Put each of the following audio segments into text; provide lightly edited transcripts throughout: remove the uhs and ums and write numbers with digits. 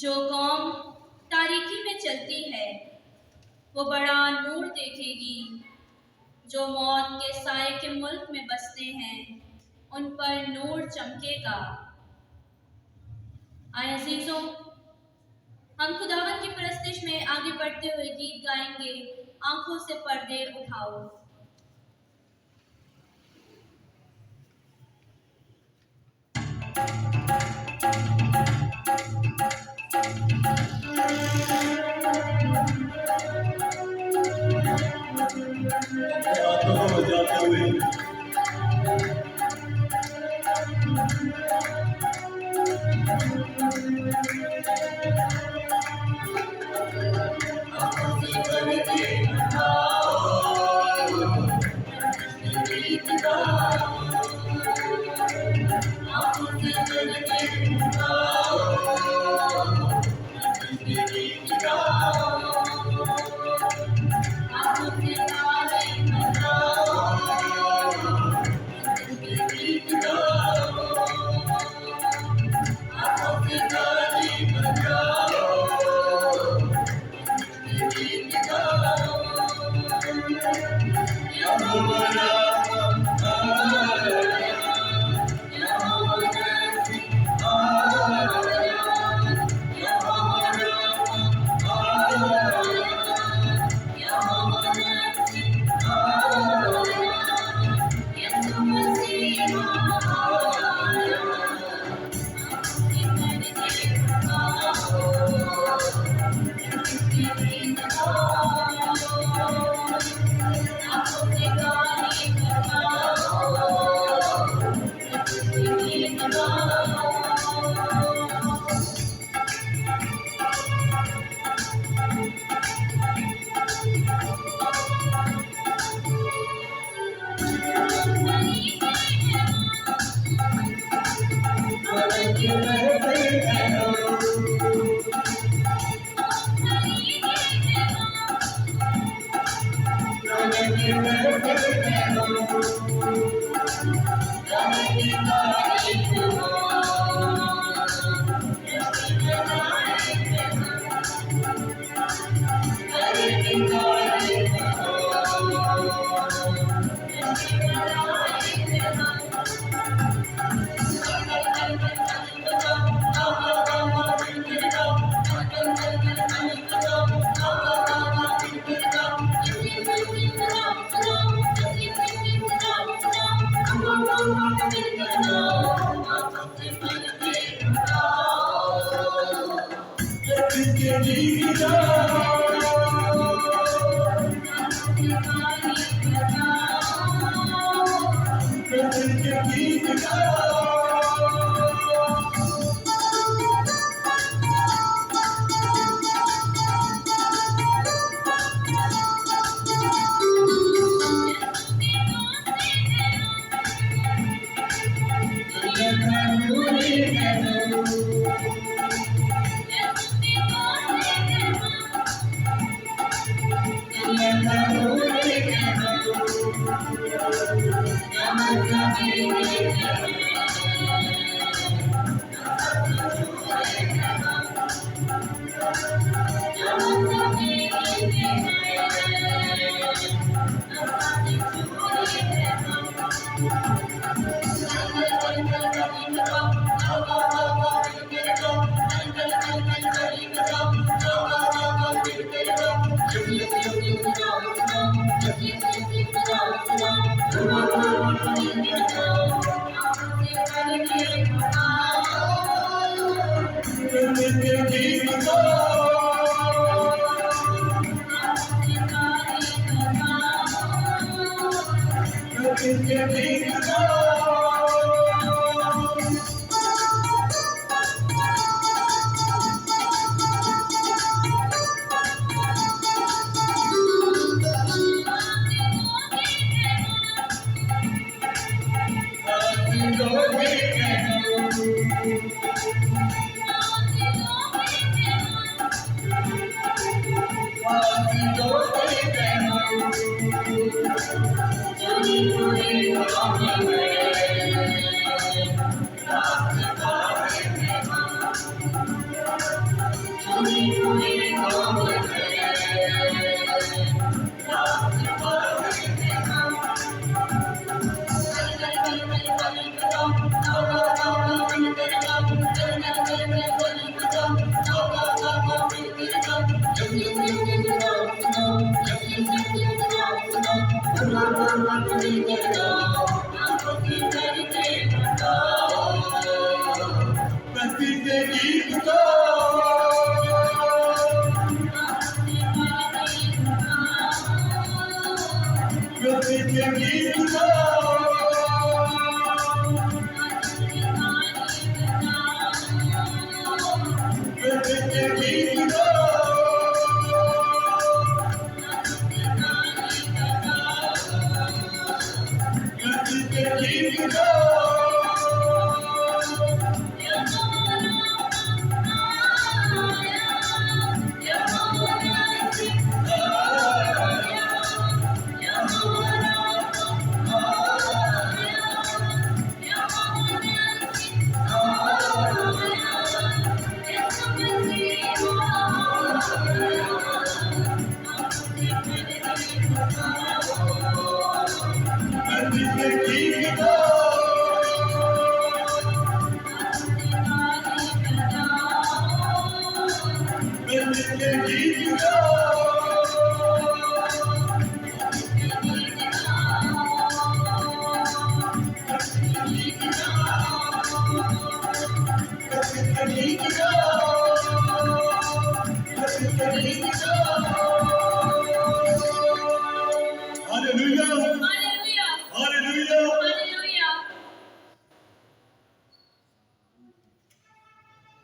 جو قوم تاریکی میں چلتی ہے وہ بڑا نور دیکھے گی، جو موت کے سائے کے ملک میں بستے ہیں ان پر نور چمکے گا۔ آئے عزیزوں، ہم خداوند کی پرستش میں آگے بڑھتے ہوئے گیت گائیں گے، آنکھوں سے پردے اٹھاؤ۔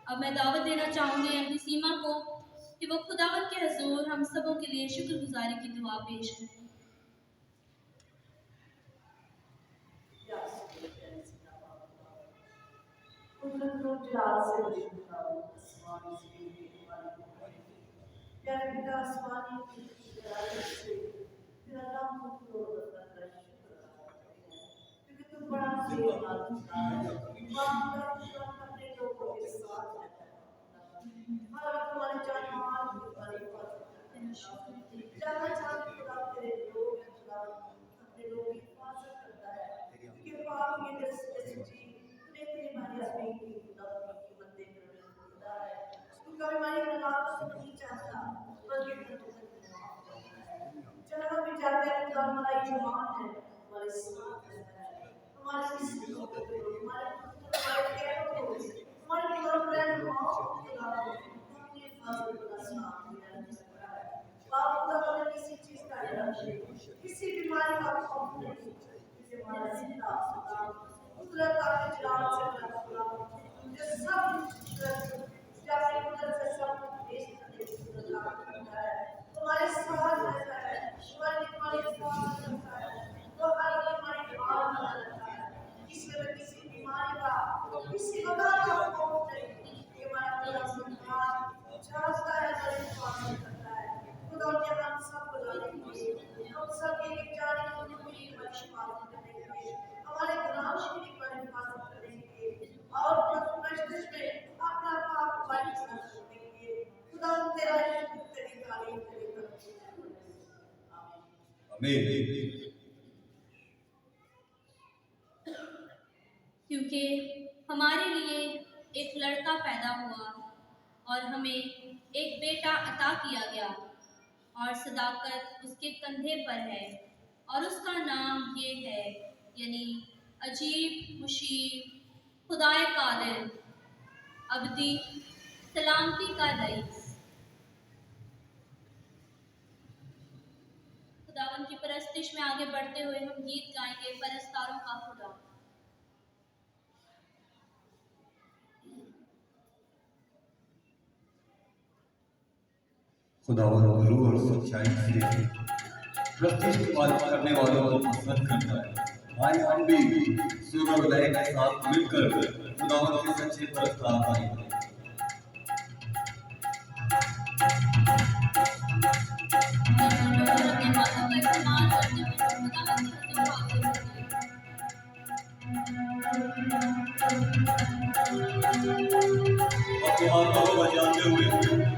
अब मैं दावत देना चाहूँगी अपनी सीमा को कि वो खुदावंद के हुजूर हम सबों के लिए शुक्रगुजारी की दुआ पेश करें। क्योंकि हमारे लिए एक लड़का पैदा हुआ और हमें एक बेटा अता किया गया और सदाकत उसके कंधे पर है और उसका नाम ये है, यानी अजीब, मुशीर, खुदाए कादिर, अबदी, सलामती का रईस। खुदावन की परस्तिश में आगे बढ़ते हुए हम गीत गाएंगे परस्तारों का खुदा। खुदावन रूह और सच्चाई से प्रतिष्ठित पालन करने वालों को पसंद करता है। आइए हम भी सुर और लय के साथ मिलकर खुदावन के सच्चे परस्तार बनेंगे। अपने हाथों को बजाते हुए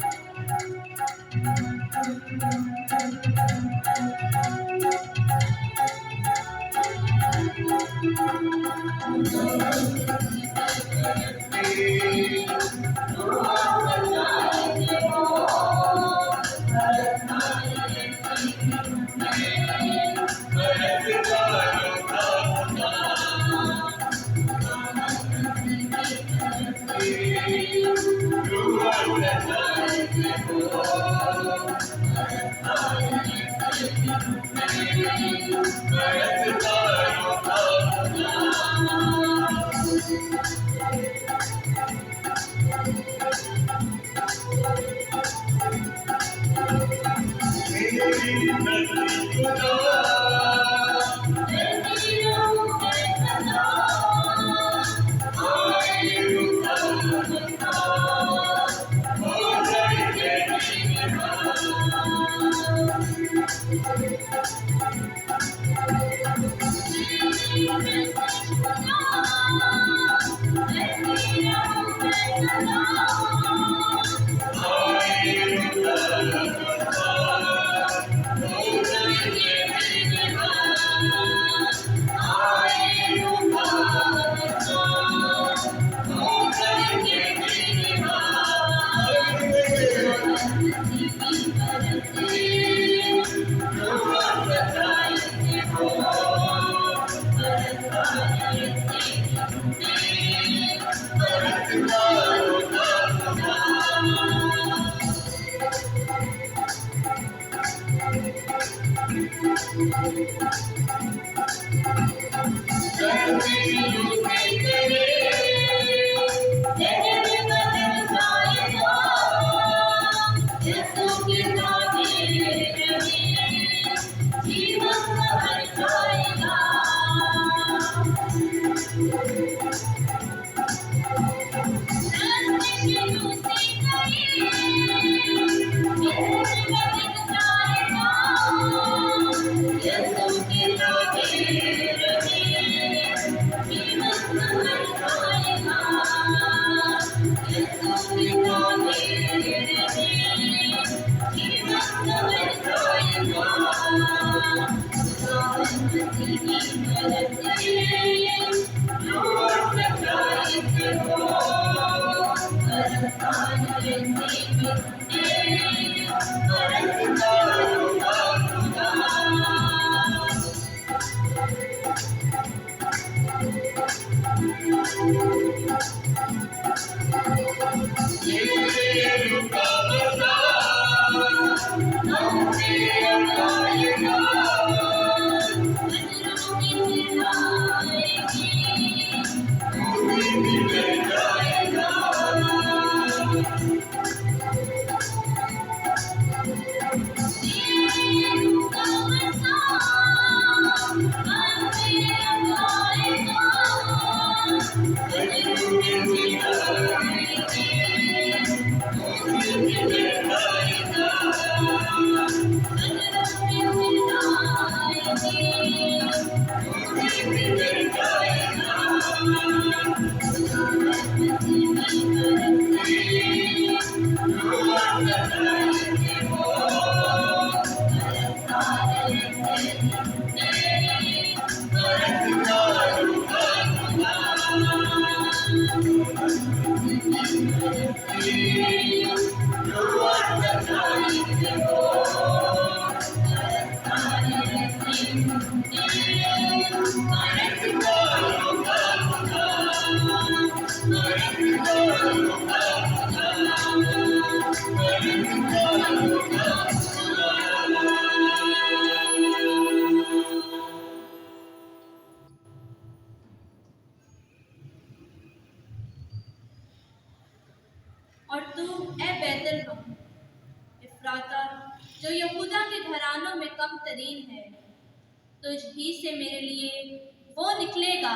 اور تو اے بیتلہم افراطہ جو یہودا کے گھرانوں میں کم ترین ہے، تجھ ہی سے میرے لیے وہ نکلے گا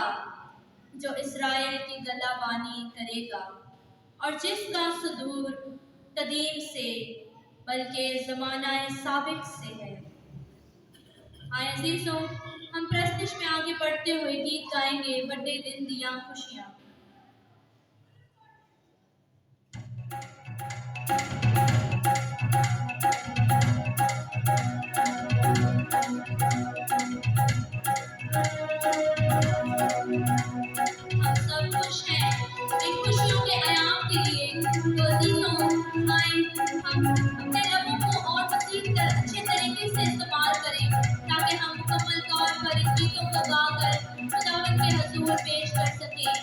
جو اسرائیل کی گلہ بانی کرے گا، اور جس کا صدور قدیم سے بلکہ زمانہ سابق سے ہے۔ آئے عزیزوں، ہم پرستش میں آگے بڑھتے ہوئے گیت گائیں گے بڑے دن دیاں خوشیاں۔ ہم سب خوش ہیں ان خوشیوں کے ایام کے لیے، تو عزیزوں آئیں ہم اپنے لبوں کو اور مزید اچھے طریقے سے استعمال کریں تاکہ ہم مکمل طور پر ان گیتوں کو گا کر خداوند کے حضور پیش کر سکیں۔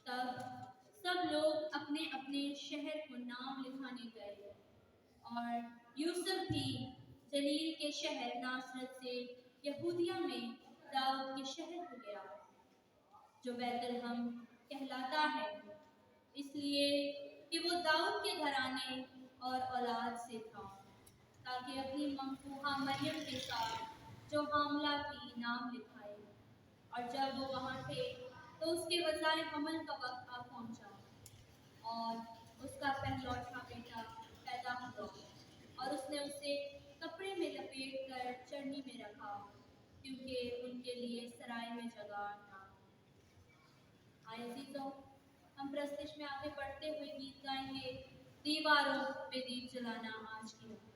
तब सब लोग अपने अपने शहर को नाम लिखाने गए और यूसुफ भी जलील के शहर नासरत से यहूदिया में दाऊद के शहर को गया जो बैतलहम कहलाता है, इसलिए कि वो दाऊद के घराने और औलाद से था, ताकि अपनी ममफूहा मरियम के साथ जो हामला थी नाम लिखाए। और जब वो वहाँ थे तो उसके वज़ाए हमल का वक्त आ पहुँचा और उसका पहलौठा बेटा पैदा हुआ और उसने उसे कपड़े में लपेट कर चरनी में रखा, क्योंकि उनके लिए सराय में जगह न। आए अज़ीज़ों, हम प्रस्तुति में आगे बढ़ते हुए गीत गाएंगे, दीवारों पे दीप जलाना आज की रात।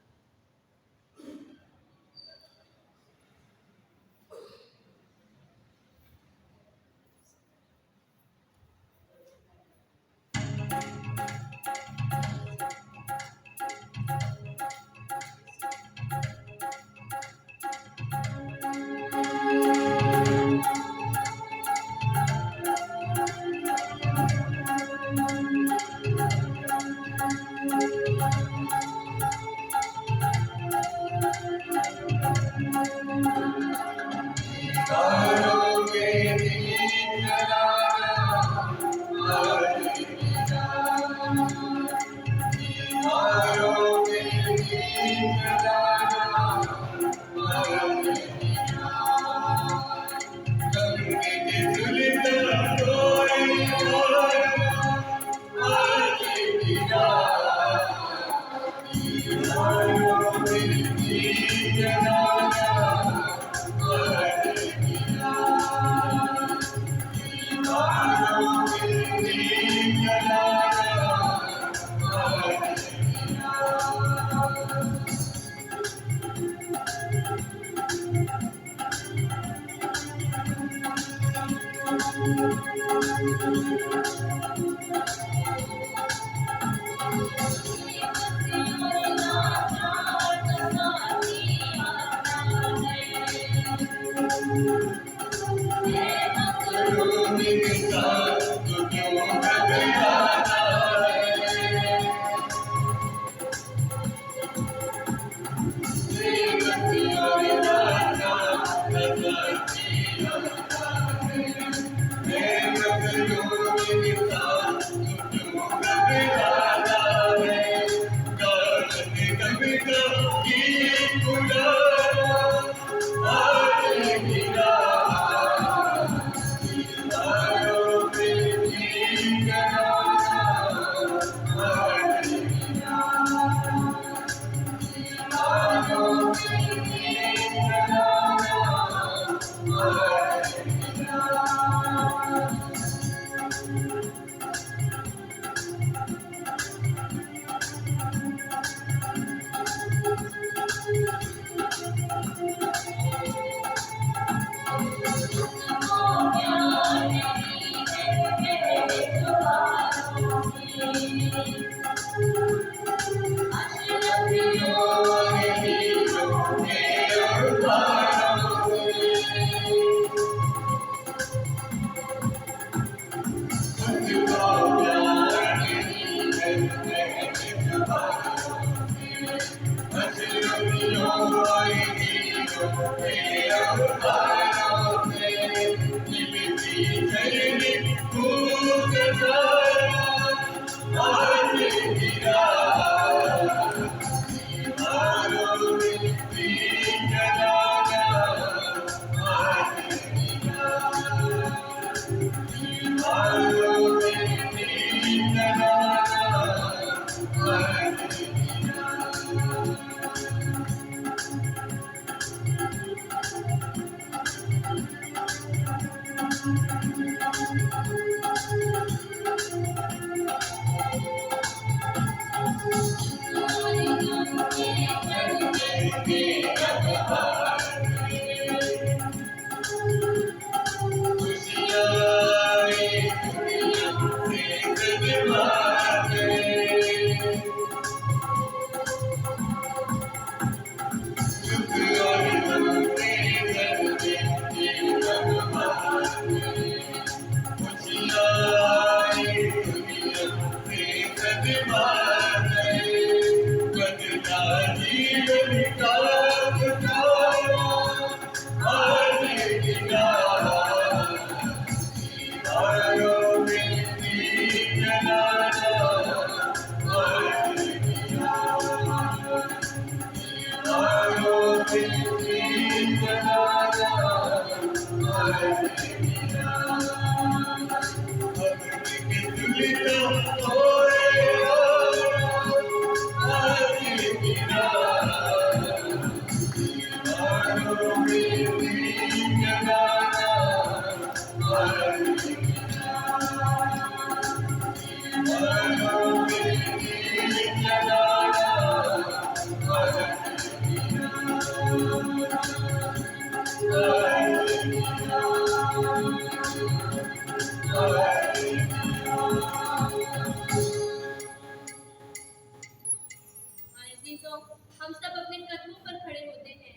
अजीजों, हम सब अपने कदमों पर खड़े होते हैं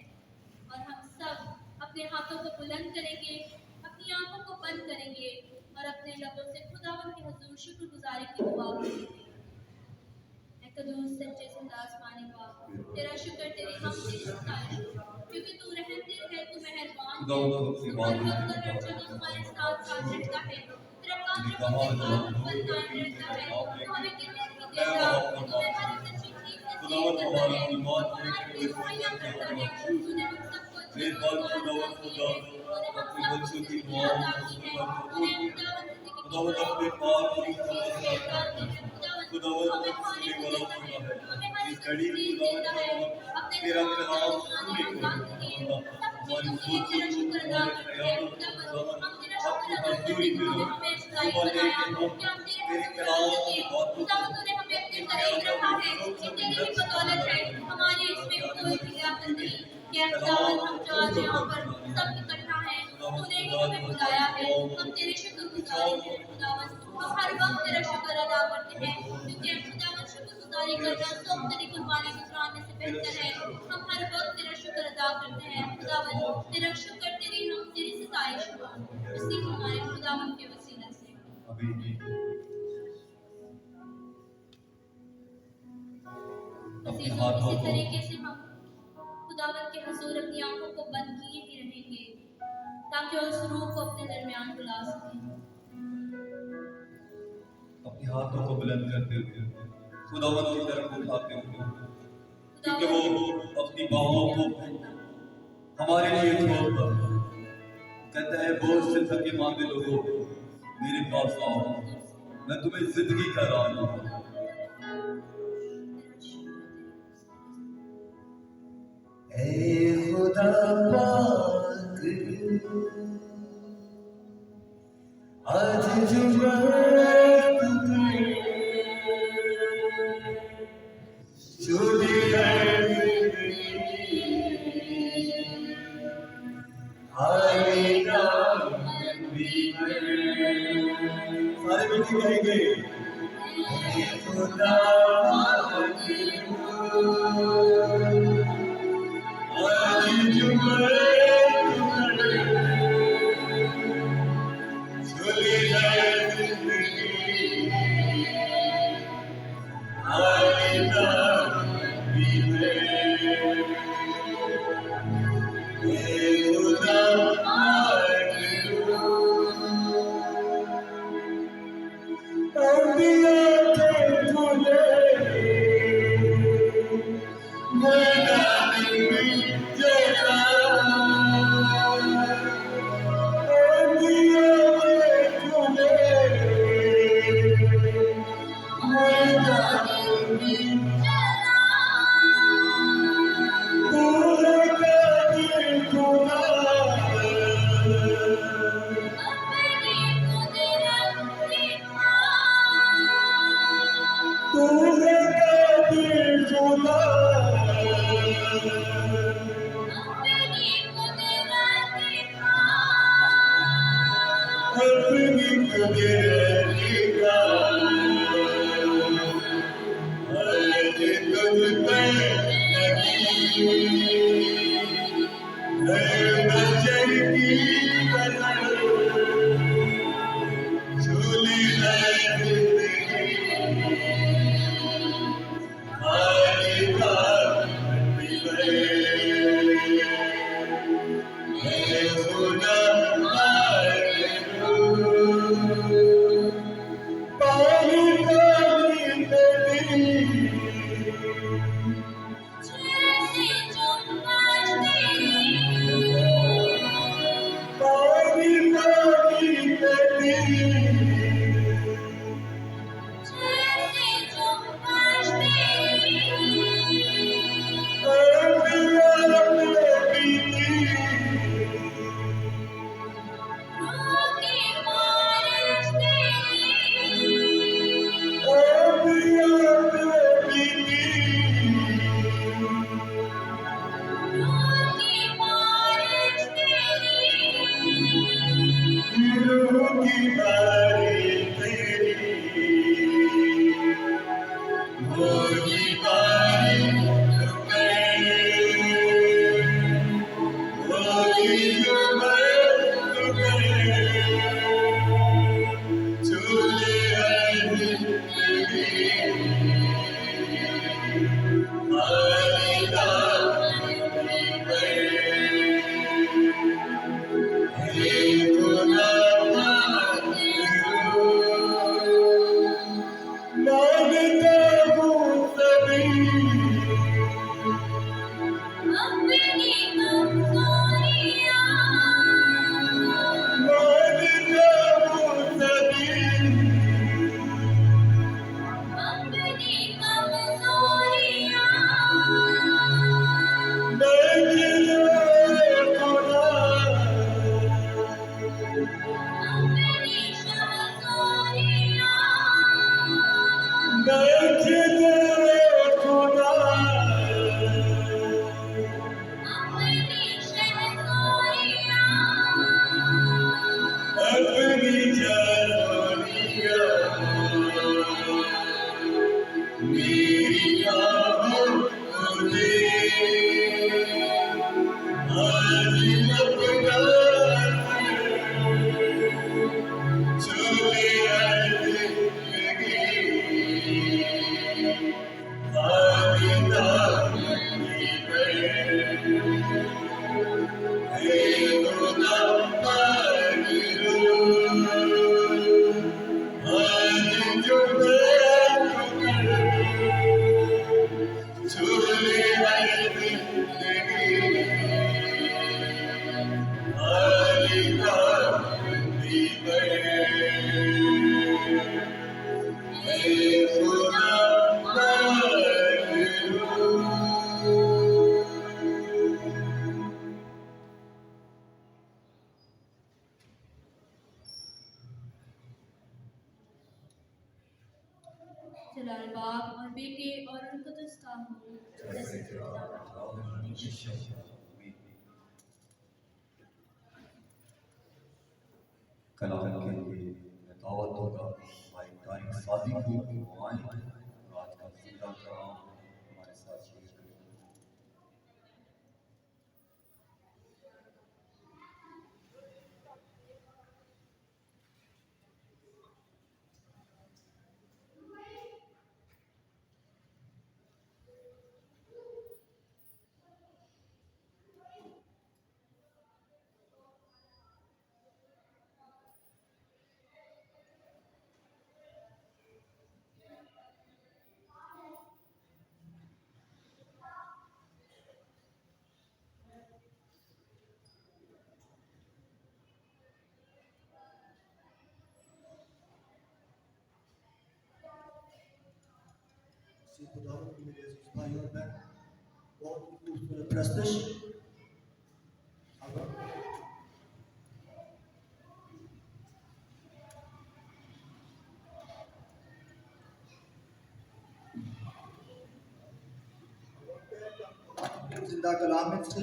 और हम सब अपने हाथों को बुलंद करेंगे, अपनी आंखों को बंद करेंगे और अपने लबों से खुदावंद के हुजूर शुक्रगुजारी की दुआ करेंगे। ऐ कदूस सच्चे जिंदा आसमानी बाप, तेरा शुक्र तेरी हमदी सताइश, क्योंकि तू रहमदिल है, तू मेहरबान है, तू हर वक्त और हर जगह हमारे साथ साथ रहता है। तेरा काम रहमत पर कायम रहता है, तू हमें कितने भी देता, तूने हर एक सच्ची चीज से सील करता है, हमारी खुशियां करता है, तूने हम सबको अच्छी अपने बच्चों की दुआ खुदावंद अपने पाक खुदावंद सुनने वाला खुदा है। इस घड़ी में खुदावंद तेरा कलाम सुनने को हमारी सोचों को हमारे ख्यालों को अपनी हजूरी में सुबह लेके हम तेरे कलाम की बातों को अपने ख्यालों को तेरी ही बदौलत है, हमारी इसमें कोई भी गिरावट नहीं। क्या खुदावंद हम जो आज यहाँ पर सब इकट्ठा हैं, तूने ही हमें बुलाया है, हम तेरे शुक्रगुजार हैं खुदावन। हम हर वक्त तेरा शुक्र अदा करते हैं, क्योंकि खुदावन शुक्रगुजारी करना सब तेरी कुर्बानी गुजराने से बेहतर है। हम हर वक्त तेरा शुक्र अदा करते हैं खुदावन। तेरा शुक्र तेरी सताइश हो, इसी हमारे खुदावन के वसीला से। अभी अपने इसी हाथों को तरीके से हम खुदावन के हुजूर अपनी आंखों को बंद किए ही रहेंगे, ताकि उस रूह को अपने दरमियान बुला सकें। अपने हाथों को बुलंद करते हुए खुदावंद की तरफ उठाते हुए, क्योंकि वो अपनी बाहों को हमारे लिए छोड़ता कहता है, बोझ से थके मांगे लोगों मेरे पास आओ, मैं तुम्हें जिंदगी का राह दूंगा। ऐ खुदा पाक, आज जुम्मा चोरी आएगा सारे मिलके गाएंगे, ऐ खुदा पाक, आज जुम्मा चोरी आएगा जलाल बाप और बेटे और रूह कुदस का हो, जैसे कि खुदा का हो, हमेशा। कलाम के लिए मैं दावत दूंगा भाई तारिक सादी को वो आए और आज का जिंदा कलाम हमारे साथ शेयर करें। खुदावंद की मेरे अजीज भाई और बहन, बहुत ही खूबसूरत प्रस्तुत जिंदा कलाम में से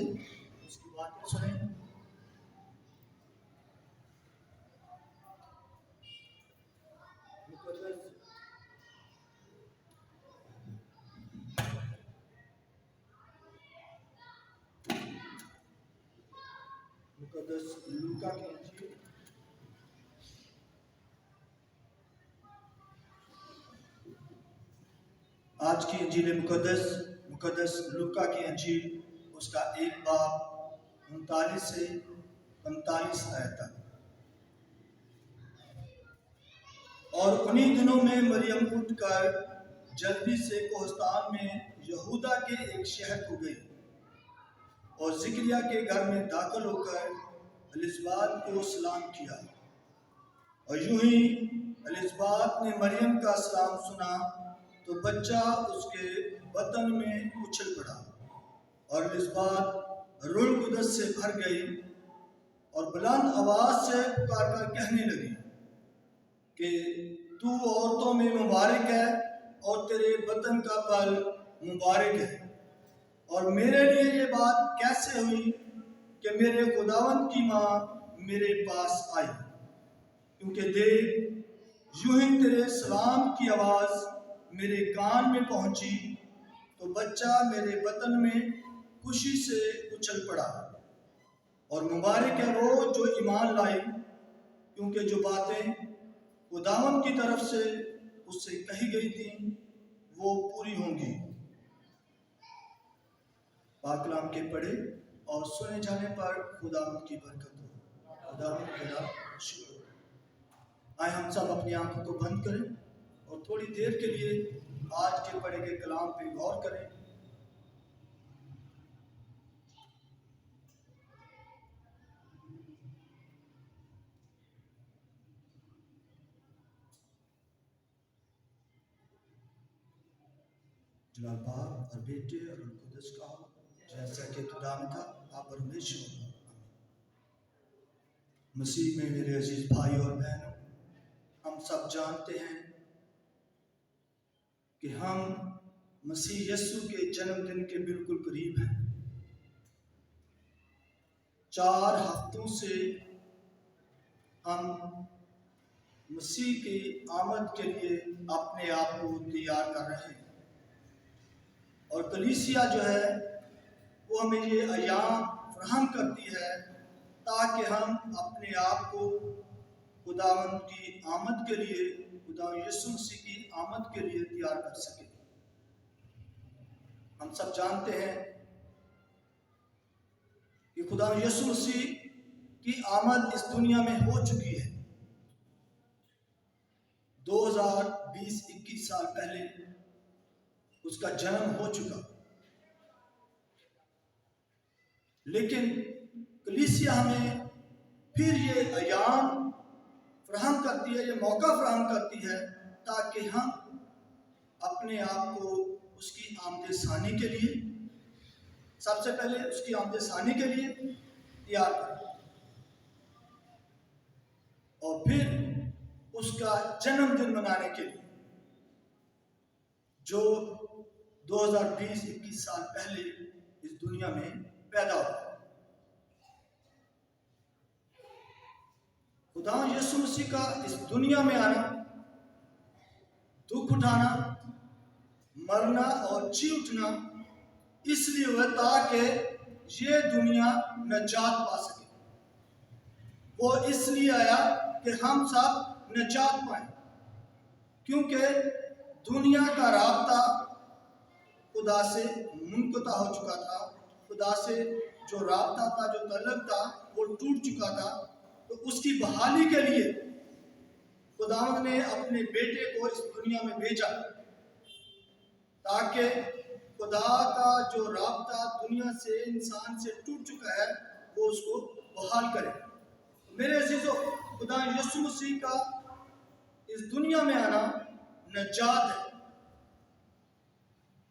उसकी बातें सुने। मुकद्दस लूका की इंजील आज की इंजील मुकद्दस लूका की इंजील उसका 1 बाब 39 से 45 आयत तक। और उन्हीं दिनों में मरियम उठकर जल्दी से कोहस्तान में यहूदा के एक शहर को गई और जिक्रिया के घर में दाखिल होकर एलिज़बात को सलाम किया। और यूं ही एलिज़बात ने मरियम का सलाम सुना तो बच्चा उसके बदन में उछल पड़ा और एलिज़बात रूह कुदस से भर गई और बुलंद आवाज से पुकार कर कहने लगी कि तू औरतों में मुबारक है और तेरे बदन का फल मुबारक है। और मेरे लिए ये बात कैसे हुई कि मेरे खुदावंद की माँ मेरे पास आई, क्योंकि देख यूं ही तेरे सलाम की आवाज़ मेरे कान में पहुंची तो बच्चा मेरे बदन में खुशी से उछल पड़ा। और मुबारक है वो जो ईमान लाई, क्योंकि जो बातें खुदावंद की तरफ से उससे कही गई थी वो पूरी होंगी। पाक कलाम के पढ़े और सुने जाने पर खुदावंद की बरकत हो। खुदावंद तेरा शुक्र। आए हम सब अपनी आंखों को बंद करें और थोड़ी देर के लिए आज के पढ़े गए कलाम पे गौर करें। जलाल बाप और बेटे और रूह कुदस का हो, जैसा कि खुदा में था आप और हमेशा होगा। मसीह में मेरे अजीज भाई और बहनों, हम सब जानते हैं कि हम मसीह यीशु के जन्मदिन के बिल्कुल करीब हैं। 4 हफ्तों से हम मसीह की आमद के लिए अपने आप को तैयार कर रहे हैं और कलीसिया जो है वो हमें ये अयाम फराहम करती है ताकि हम अपने आप को खुदावंद की आमद के लिए, खुदावंद यीशु मसीह की आमद के लिए तैयार कर सकें। हम सब जानते हैं कि खुदावंद यीशु मसीह की आमद इस दुनिया में हो चुकी है। 2020-21 साल पहले उसका जन्म हो चुका, लेकिन कलीसिया हमें फिर ये अयाम फराहम करती है, ये मौका फराहम करती है ताकि हम अपने आप को उसकी आमद सानी के लिए, सबसे पहले उसकी आमद सानी के लिए तैयार करें और फिर उसका जन्मदिन मनाने के लिए। جو 2020-21 سال پہلے اس دنیا میں پیدا ہوا۔ خدا یسوع مسیح کا اس دنیا میں آنا، دکھ اٹھانا، مرنا اور جی اٹھنا اس لیے ہوا تاکہ یہ دنیا نجات پا سکے۔ وہ اس لیے آیا کہ ہم سب نجات پائیں، کیونکہ دنیا کا رابطہ خدا سے منقطع ہو چکا تھا۔ خدا سے جو رابطہ تھا، جو تعلق تھا، وہ ٹوٹ چکا تھا۔ تو اس کی بحالی کے لیے خداوند نے اپنے بیٹے کو اس دنیا میں بھیجا، تاکہ خدا کا جو رابطہ دنیا سے، انسان سے ٹوٹ چکا ہے، وہ اس کو بحال کرے۔ میرے عزیزو، خدا یسوع مسیح کا اس دنیا میں آنا نجات ہے،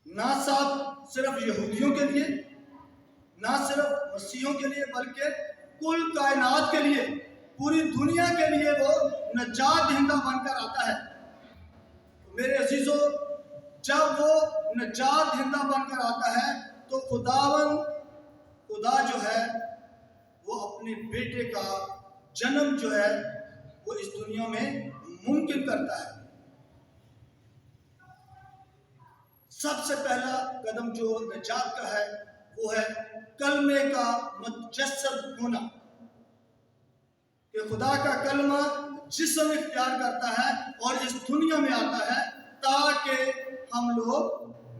نہ صرف یہودیوں کے لیے، نہ صرف مسیحیوں کے لیے، بلکہ کل کائنات کے لیے، پوری دنیا کے لیے وہ نجات دہندہ بن کر آتا ہے۔ میرے عزیزو، جب وہ نجات دہندہ بن کر آتا ہے تو خدا جو ہے وہ اپنے بیٹے کا جنم جو ہے وہ اس دنیا میں ممکن کرتا ہے۔ سب سے پہلا قدم جو نجات کا ہے وہ ہے کلمے کا متجسد ہونا، کہ خدا کا کلمہ جسم اختیار کرتا ہے اور اس دنیا میں آتا ہے تاکہ ہم لوگ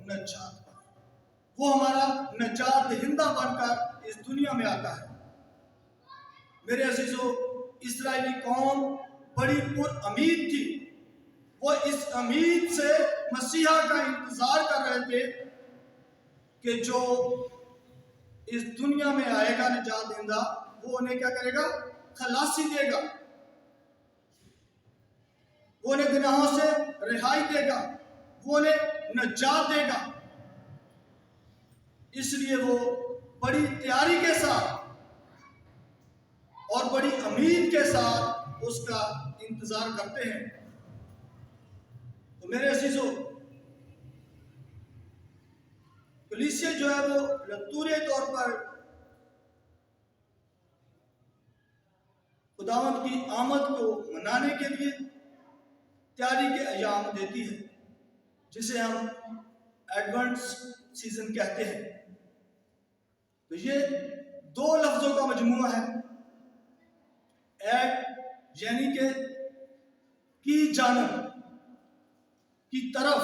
نجات پائیں۔ وہ ہمارا نجات دہندہ بن کر اس دنیا میں آتا ہے۔ میرے عزیزو، اسرائیلی قوم بڑی پر امید تھی۔ وہ اس امید سے مسیحا کا انتظار کر رہے تھے کہ جو اس دنیا میں آئے گا نجات دہندہ، وہ انہیں کیا کرے گا؟ خلاصی دے گا، وہ انہیں گناہوں سے رہائی دے گا، وہ انہیں نجات دے گا۔ اس لیے وہ بڑی تیاری کے ساتھ اور بڑی امید کے ساتھ اس کا انتظار کرتے ہیں۔ تو میرے عزیزو، کلیسیا جو ہے وہ لطورے طور پر خداوند کی آمد کو منانے کے لیے تیاری کے ایام دیتی ہے، جسے ہم ایڈونٹ سیزن کہتے ہیں۔ تو یہ دو لفظوں کا مجموعہ ہے، ایڈ یعنی کہ کی جانب، کی طرف،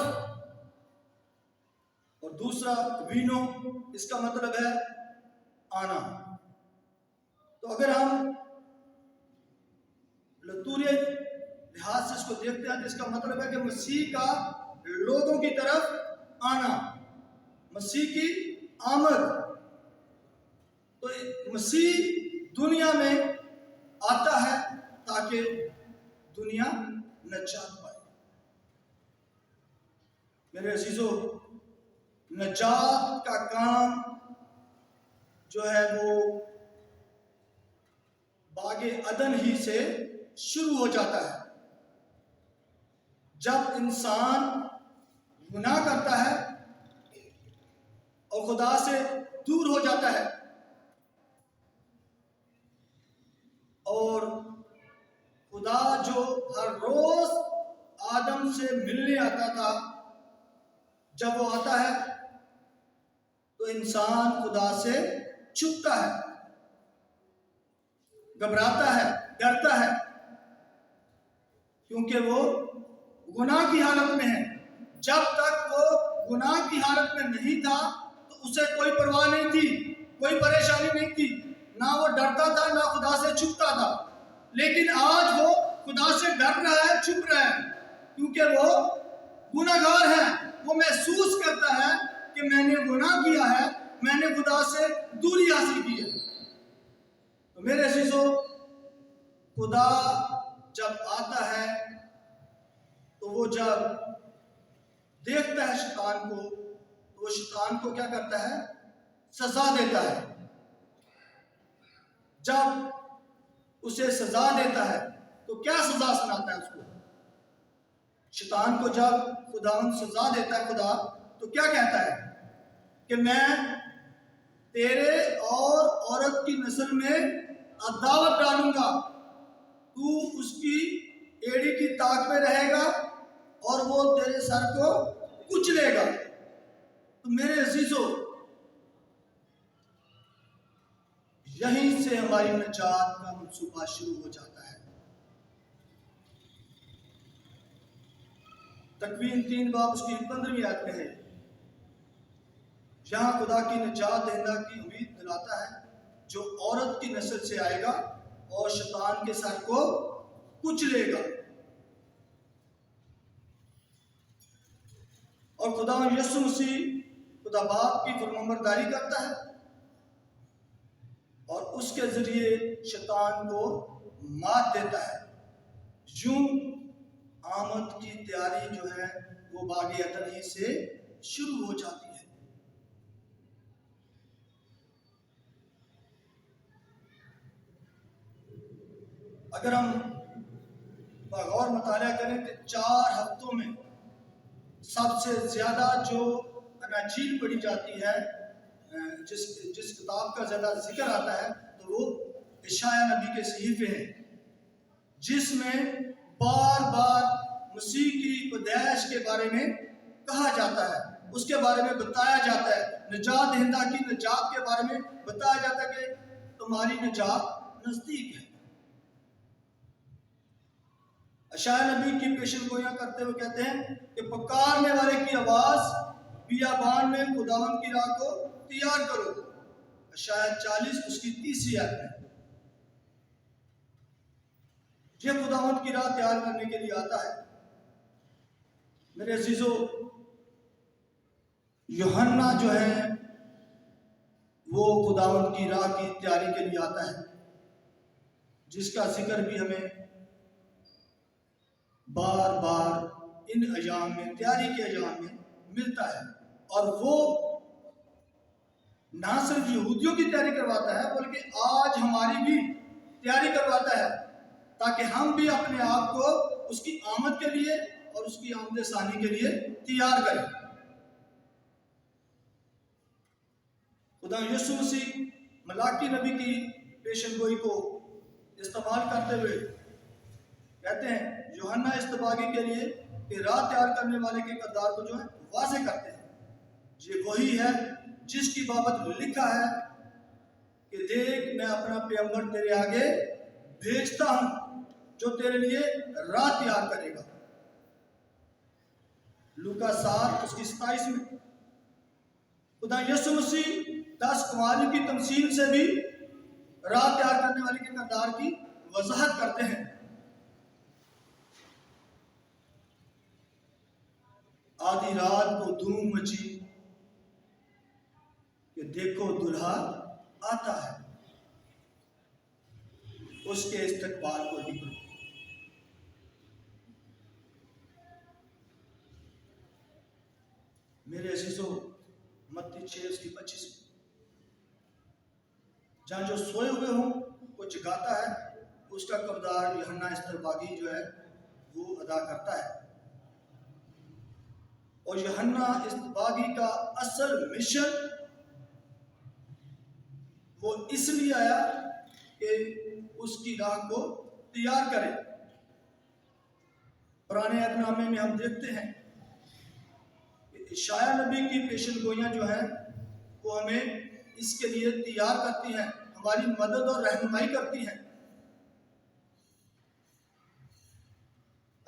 اور دوسرا وینو، اس کا مطلب ہے آنا۔ تو اگر ہم لطورے لحاظ سے اس کو دیکھتے ہیں تو اس کا مطلب ہے کہ مسیح کا لوگوں کی طرف آنا، مسیح کی آمد۔ تو مسیح دنیا میں آتا ہے تاکہ دنیا نجات پائے۔ میرے عزیزو، نجات کا کام جو ہے وہ باغ عدن ہی سے شروع ہو جاتا ہے۔ جب انسان گناہ کرتا ہے اور خدا سے دور ہو جاتا ہے، اور خدا جو ہر روز آدم سے ملنے آتا تھا، جب وہ آتا ہے تو انسان خدا سے چھپتا ہے، گھبراتا ہے، ڈرتا ہے، کیونکہ وہ گناہ کی حالت میں ہے۔ جب تک وہ گناہ کی حالت میں نہیں تھا تو اسے کوئی پرواہ نہیں تھی، کوئی پریشانی نہیں تھی، نہ وہ ڈرتا تھا، نہ خدا سے چھپتا تھا۔ لیکن آج وہ خدا سے ڈر رہا ہے، چھپ رہا ہے، کیونکہ وہ گناہ گار ہے۔ وہ محسوس کرتا ہے کہ میں نے گناہ کیا ہے، میں نے خدا سے دوری حاصل کی ہے۔ تو میرے عزیزو، خدا جب آتا ہے تو وہ جب دیکھتا ہے شیطان کو، تو وہ شیطان کو کیا کرتا ہے؟ سزا دیتا ہے۔ جب اسے سزا دیتا ہے تو کیا سزا سناتا ہے اس کو؟ شیطان کو جب خداوند سزا دیتا ہے خدا، تو کیا کہتا ہے کہ میں تیرے اور عورت کی نسل میں عداوت ڈالوں گا، تو اس کی ایڑی کی طاق میں رہے گا اور وہ تیرے سر کو کچلے گا۔ تو میرے عزیزو، یہیں سے ہماری نجات کا منصوبہ شروع ہو جاتا ہے۔ تکوین 3 باب اس کی 15ویں آیت میں ہے، یہاں خدا کی نجات دہندہ کی امید دلاتا ہے جو عورت کی نسل سے آئے گا اور شیطان کے سر کو کچلے گا۔ اور خدا یسوع مسیح خدا باپ کی فرمانبرداری کرتا ہے اور اس کے ذریعے شیطان کو مات دیتا ہے۔ یوں آمد کی تیاری جو ہے وہ باغ عدن ہی سے شروع ہو جاتی ہے۔ اگر ہم بغور مطالعہ کریں تو 4 ہفتوں میں سب سے زیادہ جو اناجیل پڑھی جاتی ہے، جس کتاب کا زیادہ ذکر آتا ہے، تو وہ اشعیا نبی کے صحیفے ہیں، جس میں بار بار مسیح کی پیدائش کے بارے میں کہا جاتا ہے، اس کے بارے میں بتایا جاتا ہے، نجات دہندہ کی نجات کے بارے میں بتایا جاتا ہے کہ تمہاری نجات نزدیک ہے۔ اشعیا نبی کی پیشن گوئیاں کرتے ہوئے کہتے ہیں کہ پکارنے والے کی آواز، بیابان میں خداوند کی راہ کو تیار کرو۔ اشعیا 40 اس کی 30 آیت میں یہ خداوند کی راہ تیار کرنے کے لیے آتا ہے۔ میرے عزیزو، یوحنا جو ہے وہ خداوند کی راہ کی تیاری کے لیے آتا ہے، جس کا ذکر بھی ہمیں بار بار ان ایام میں، تیاری کے ایام میں ملتا ہے۔ اور وہ نہ صرف یہودیوں کی تیاری کرواتا ہے بلکہ آج ہماری بھی تیاری کرواتا ہے، تاکہ ہم بھی اپنے آپ کو اس کی آمد کے لیے اور اس کی آمد ثانی کے لیے تیار کریں۔ خدا یسوع مسیح ملاکی نبی کی پیشن گوئی کو استعمال کرتے ہوئے کہتے ہیں، یوحنا استباغی کے لیے کہ راہ تیار کرنے والے کے کردار کو جو ہے واضح کرتے ہیں۔ یہ وہی ہے جس کی بابت لکھا ہے کہ دیکھ میں اپنا پیغمبر تیرے آگے بھیجتا ہوں جو تیرے لیے راہ تیار کرے گا۔ لوکا 7 اس کی 27 میں خدا یسوع مسیح 10 کنواریوں کی تمثیل سے بھی راہ تیار کرنے والے کے کردار کی وضاحت کرتے ہیں۔ آدھی رات کو دھوم مچی کہ دیکھو دلہا آتا ہے، اس کے استقبال کو نکلو۔ میرے عزیزو، متی 6 اس کی 25 جہاں جو سوئے ہوئے ہوں وہ جگاتا ہے، اس کا کردار یوحنا استباغی جو ہے وہ ادا کرتا ہے۔ اور یوحنا استباغی کا اصل مشن وہ اس لیے آیا کہ اس کی راہ کو تیار کرے۔ پرانے عہد نامے میں ہم دیکھتے ہیں کہ اشعیا نبی کی پیشن گوئیاں جو ہیں وہ ہمیں اس کے لیے تیار کرتی ہیں، ہماری مدد اور رہنمائی کرتی ہیں۔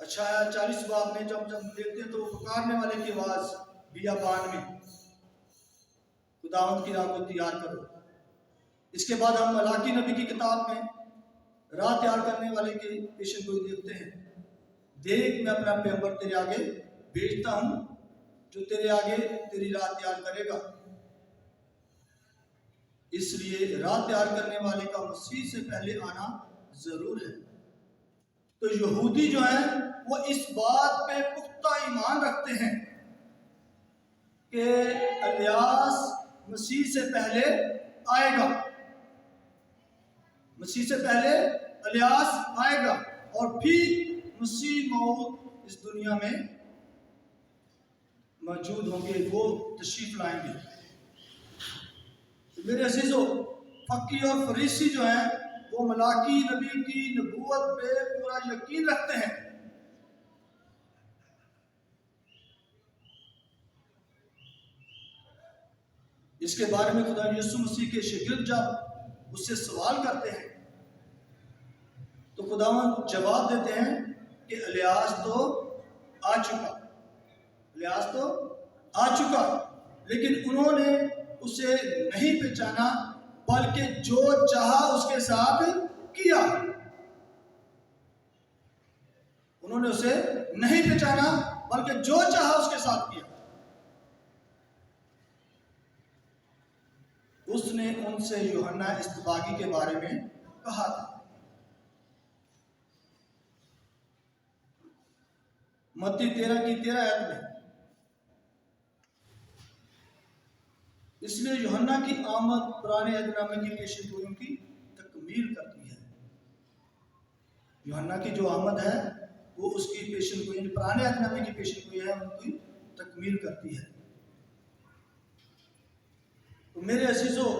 اشعیا 40 باب میں جب دیکھتے ہیں تو وہ پکارنے والے کی آواز، بیابان میں خداوند کی راہ کو تیار کرو۔ اس کے بعد ہم ملاکی نبی کی کتاب میں راہ تیار کرنے والے کی پیشن گوئی دیکھتے ہیں، دیکھ میں اپنا پیغمبر تیرے آگے بھیجتا ہوں جو تیرے آگے تیری راہ تیار کرے گا۔ اس لیے راہ تیار کرنے والے کا مسیح سے پہلے آنا ضرور ہے۔ تو یہودی جو ہیں وہ اس بات پہ پختہ ایمان رکھتے ہیں کہ الیاس مسیح سے پہلے آئے گا، مسیح سے پہلے الیاس آئے گا، اور پھر مسیح موعود इस दुनिया में मौजूद होंगे, वो तशरीफ लाएंगे। तो मेरे अजीजों, फक्की और फरीसी जो हैं वो मलाकी नबी की नबूवत पे पूरा यकीन रखते हैं। इसके बारे में खुदा यीशु मसीह के शागिर्द जब उससे सवाल करते हैं तो खुदावंद जवाब देते हैं कि इलियास तो आ चुका, इलियास तो आ चुका, लेकिन उन्होंने उसे नहीं पहचाना, बल्कि जो चाहा उसके साथ किया। उन्होंने उसे नहीं पहचाना, बल्कि जो चाहा उसके साथ किया। उसने उनसे यूहन्ना इस्तबागी के बारे में कहा था। मत्ती 13 की 13 आयत में, इसलिए यूहन्ना की आमद पुराने अहदनामे की पेशेंगोइयों की तकमील करती है। यूहन्ना की जो आमद है वो उसकी पेशेंगोई, पुराने अहदनामे की पेशेंगोई है, उनकी तकमील करती है। तो मेरे अजीजों,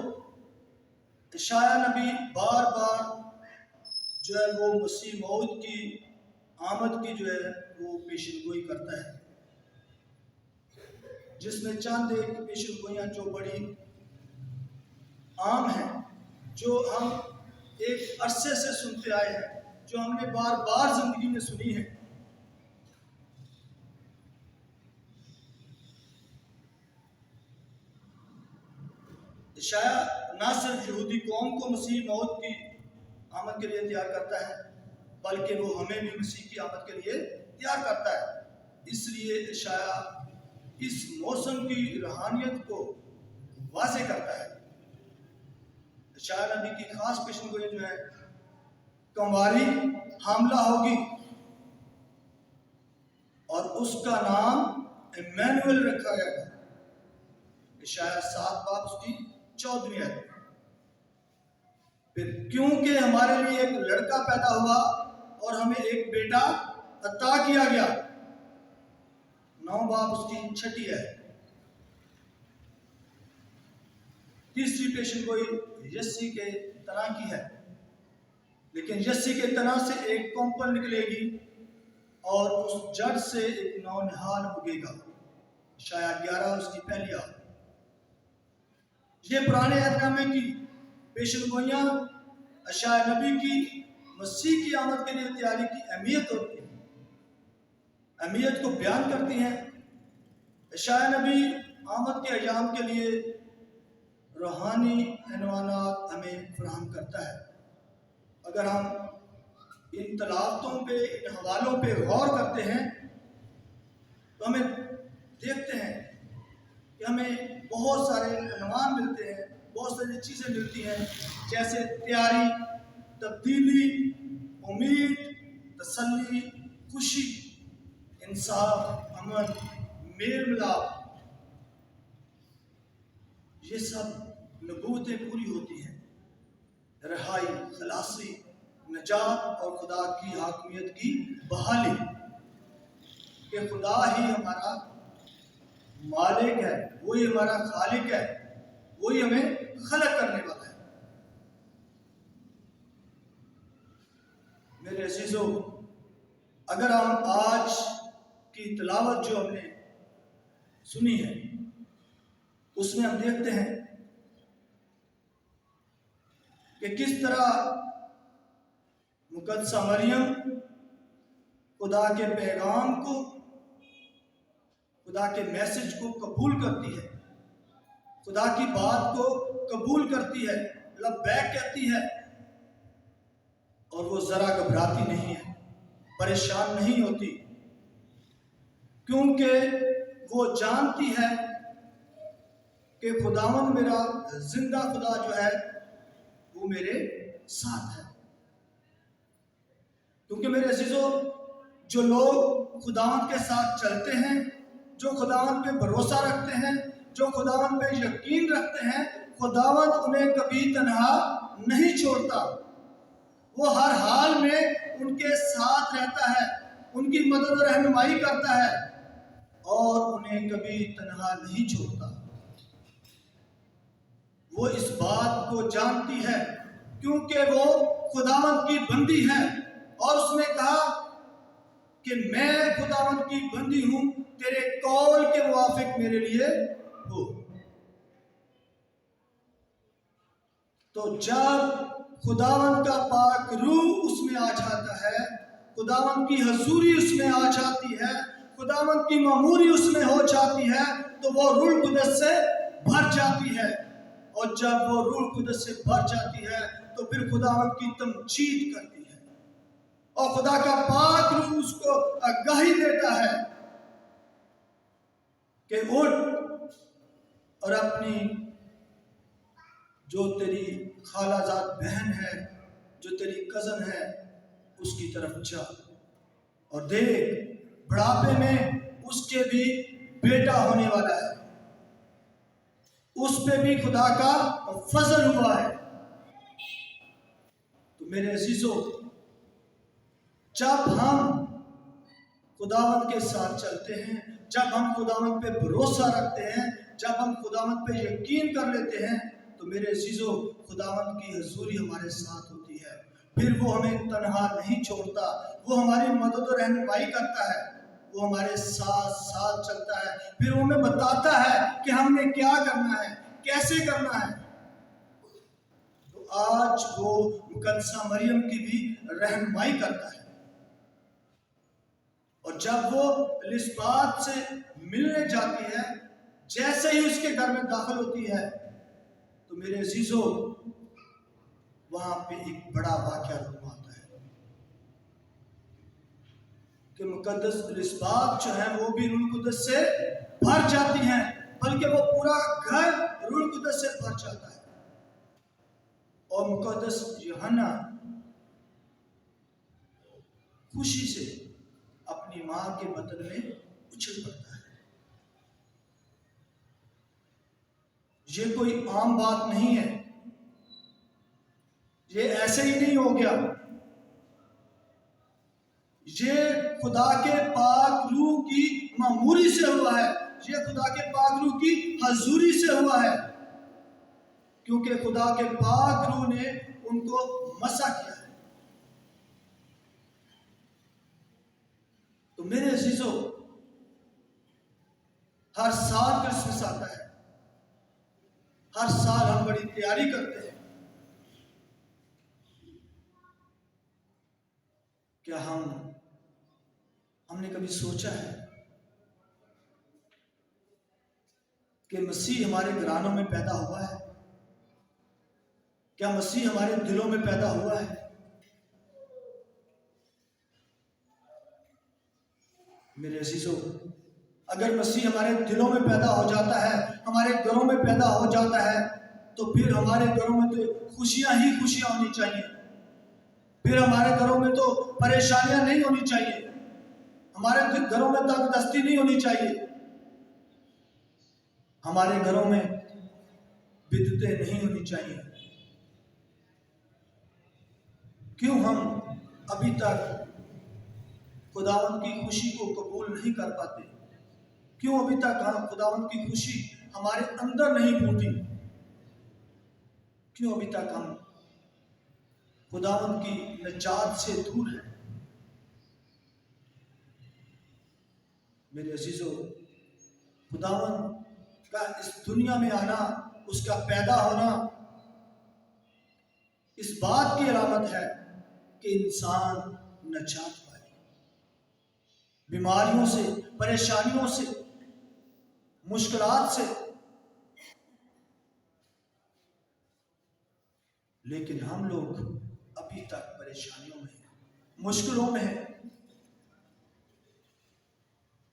इशाया नबी बार बार जो है वो मसीह मौद की आमद की जो है वो पेशेंगोई करता है, जिसमें चंद एक पेशेंगोइयाँ जो बड़ी आम हैं, जो हम एक अरसे से सुनते आए हैं, जो हमने बार बार जिंदगी में सुनी है। इशाया ना सिर्फ यहूदी कौम को मसीह मौत की आमद के लिए तैयार करता है, बल्कि वो हमें भी मसीह की आमद के लिए तैयार करता है। इसलिए इशाया इस मौसम की रूहानियत को वाज़ेह करता है। इशाया नबी की खास पेशेंगोई जो है, कंवारी हामला होगी और उसका नाम इम्मानुएल रखा गया। इशाया 7 बाब उसकी 14वीं आयत। फिर क्योंकि हमारे लिए एक लड़का पैदा हुआ और हमें एक बेटा अता किया गया, 9 बाब उसकी 6ठी आयत। तीसरी पेशेंगोई यस्सी के तना की है, लेकिन यस्सी के तना से एक कोंपल निकलेगी और उस जड़ से एक नौनिहाल उगेगा। शायद 11 उसकी पहली आयत। ये पुराने अहदनामे की पेशेंगोइयाँ इशाया नबी की मसीह की आमद के लिए तैयारी की अहमियत होती है, अहमियत को बयान करती हैं। इशाया नबी आमद के अयाम के लिए रूहानी इनवानात हमें फराहम करता है। अगर हम इन तलावतों पे, इन हवालों पे गौर करते हैं तो हमें देखते हैं कि हमें बहुत सारे अनवान मिलते हैं, बहुत सारी चीज़ें मिलती हैं, जैसे तैयारी, तब्दीली, उम्मीद, तसल्ली, खुशी, इंसाफ, अमन, मेल मिलाप। ये सब नबूवतें पूरी होती हैं। रहाई, खलासी, नजात और खुदा की हाकमियत की बहाली, कि खुदा ही हमारा मालिक है, वही हमारा खालिक है, वही हमें खलक करने वाला है। मेरे अजीजों, अगर हम आज की तिलावत जो हमने सुनी है उसमें हम देखते हैं कि किस तरह मुकद्दसा मरियम खुदा के पैगाम को, खुदा के मैसेज को कबूल करती है, खुदा की बात को कबूल करती है, लब्बैक कहती है, और वो जरा घबराती नहीं है, परेशान नहीं होती, क्योंकि वो जानती है कि खुदावन मेरा जिंदा खुदा जो है वो मेरे साथ है। क्योंकि मेरे अजीजों, जो लोग खुदावन के साथ चलते हैं, जो खुदावन पे भरोसा रखते हैं, जो खुदावन पे यकीन रखते हैं, खुदावन उन्हें कभी तन्हा नहीं छोड़ता। वो हर हाल में उनके साथ रहता है, उनकी मदद और रहनुमाई करता है और उन्हें कभी तन्हा नहीं छोड़ता। वो इस बात को जानती है क्योंकि वो खुदावंद की बंदी है, और उसने कहा कि मैं खुदावंद की बंदी हूं, तेरे कौल के मुवाफिक मेरे लिए हो। तो जब खुदावंद का पाक रूह उसमें आ जाता है, खुदावंद की हजूरी उसमें आ जाती है, खुदावंद की मामूरी उसमें हो जाती है, तो वो रूह कुदस से भर जाती है। और जब वो रूह कुदस से भर जाती है तो फिर खुदावंद की तमजीद करती है, और खुदा का पाक रूह उसको आगाही देता है कि उठ और अपनी जो तेरी खालाजाद बहन है, जो तेरी कजन है, उसकी तरफ जा और देख बुढ़ापे में उसके भी बेटा होने वाला है, उस पे भी खुदा का फजल हुआ है। तो मेरे अजीजों, जब हम खुदावंद के साथ चलते हैं, जब हम खुदावंद पे भरोसा रखते हैं, जब हम खुदावंद पे यकीन कर लेते हैं, तो मेरे अजीजों खुदावंद की हजूरी हमारे साथ होती है। फिर वो हमें तन्हा नहीं छोड़ता, वो हमारी मदद और रहनुमाई करता है, वो हमारे साथ साथ चलता है, फिर वो हमें बताता है कि हमने क्या करना है, कैसे करना है। तो आज वो मुकद्दसा मरियम की भी रहनुमाई करता है, और जब वो एलिसबात से मिलने जाती है, जैसे ही उसके घर में दाखिल होती है, तो मेरे अजीजों वहां पे एक बड़ा वाकया रुक आता है कि मुकद्दस एलिसबात जो है वो भी रूह कुदस से भर जाती हैं, बल्कि वो पूरा घर रूह कुदस से भर जाता है। और मुकद्दस यूहन्ना खुशी से अपनी मां के बदन में उछल पड़ता है। ये कोई आम बात नहीं है, ये ऐसे ही नहीं हो गया, ये खुदा के पाक रूह की मामूरी से हुआ है, ये खुदा के पाक रूह की हजूरी से हुआ है, क्योंकि खुदा के पाक रूह ने उनको मसा किया है। तो मेरे अजीजों, हर साल क्रिसमस आता है, हर साल हम बड़ी तैयारी करते हैं। क्या हमने कभी सोचा है कि मसीह हमारे घरानों में पैदा हुआ है? क्या मसीह हमारे दिलों में पैदा हुआ है? मेरे अजीजों, अगर मसीह हमारे दिलों में पैदा हो जाता है, हमारे घरों में पैदा हो जाता है, तो फिर हमारे घरों में तो खुशियां ही खुशियां होनी चाहिए, फिर हमारे घरों में तो परेशानियां नहीं होनी चाहिए, हमारे घरों में तंगदस्ती नहीं होनी चाहिए, हमारे घरों में बिदतें नहीं होनी चाहिए। क्यों हम अभी तक खुदावंद की खुशी को कबूल नहीं कर पाते? क्यों अभी तक हम खुदावंद की खुशी हमारे अंदर नहीं फूटी? क्यों अभी तक हम खुदावंद की नजात से दूर हैं? मेरे अजीजों, खुदावंद का इस दुनिया में आना, उसका पैदा होना, इस बात की अलामत है कि इंसान नजात पाए, बीमारियों से, परेशानियों से, मुश्किलात से। लेकिन हम लोग अभी तक परेशानियों में, मुश्किलों में हैं,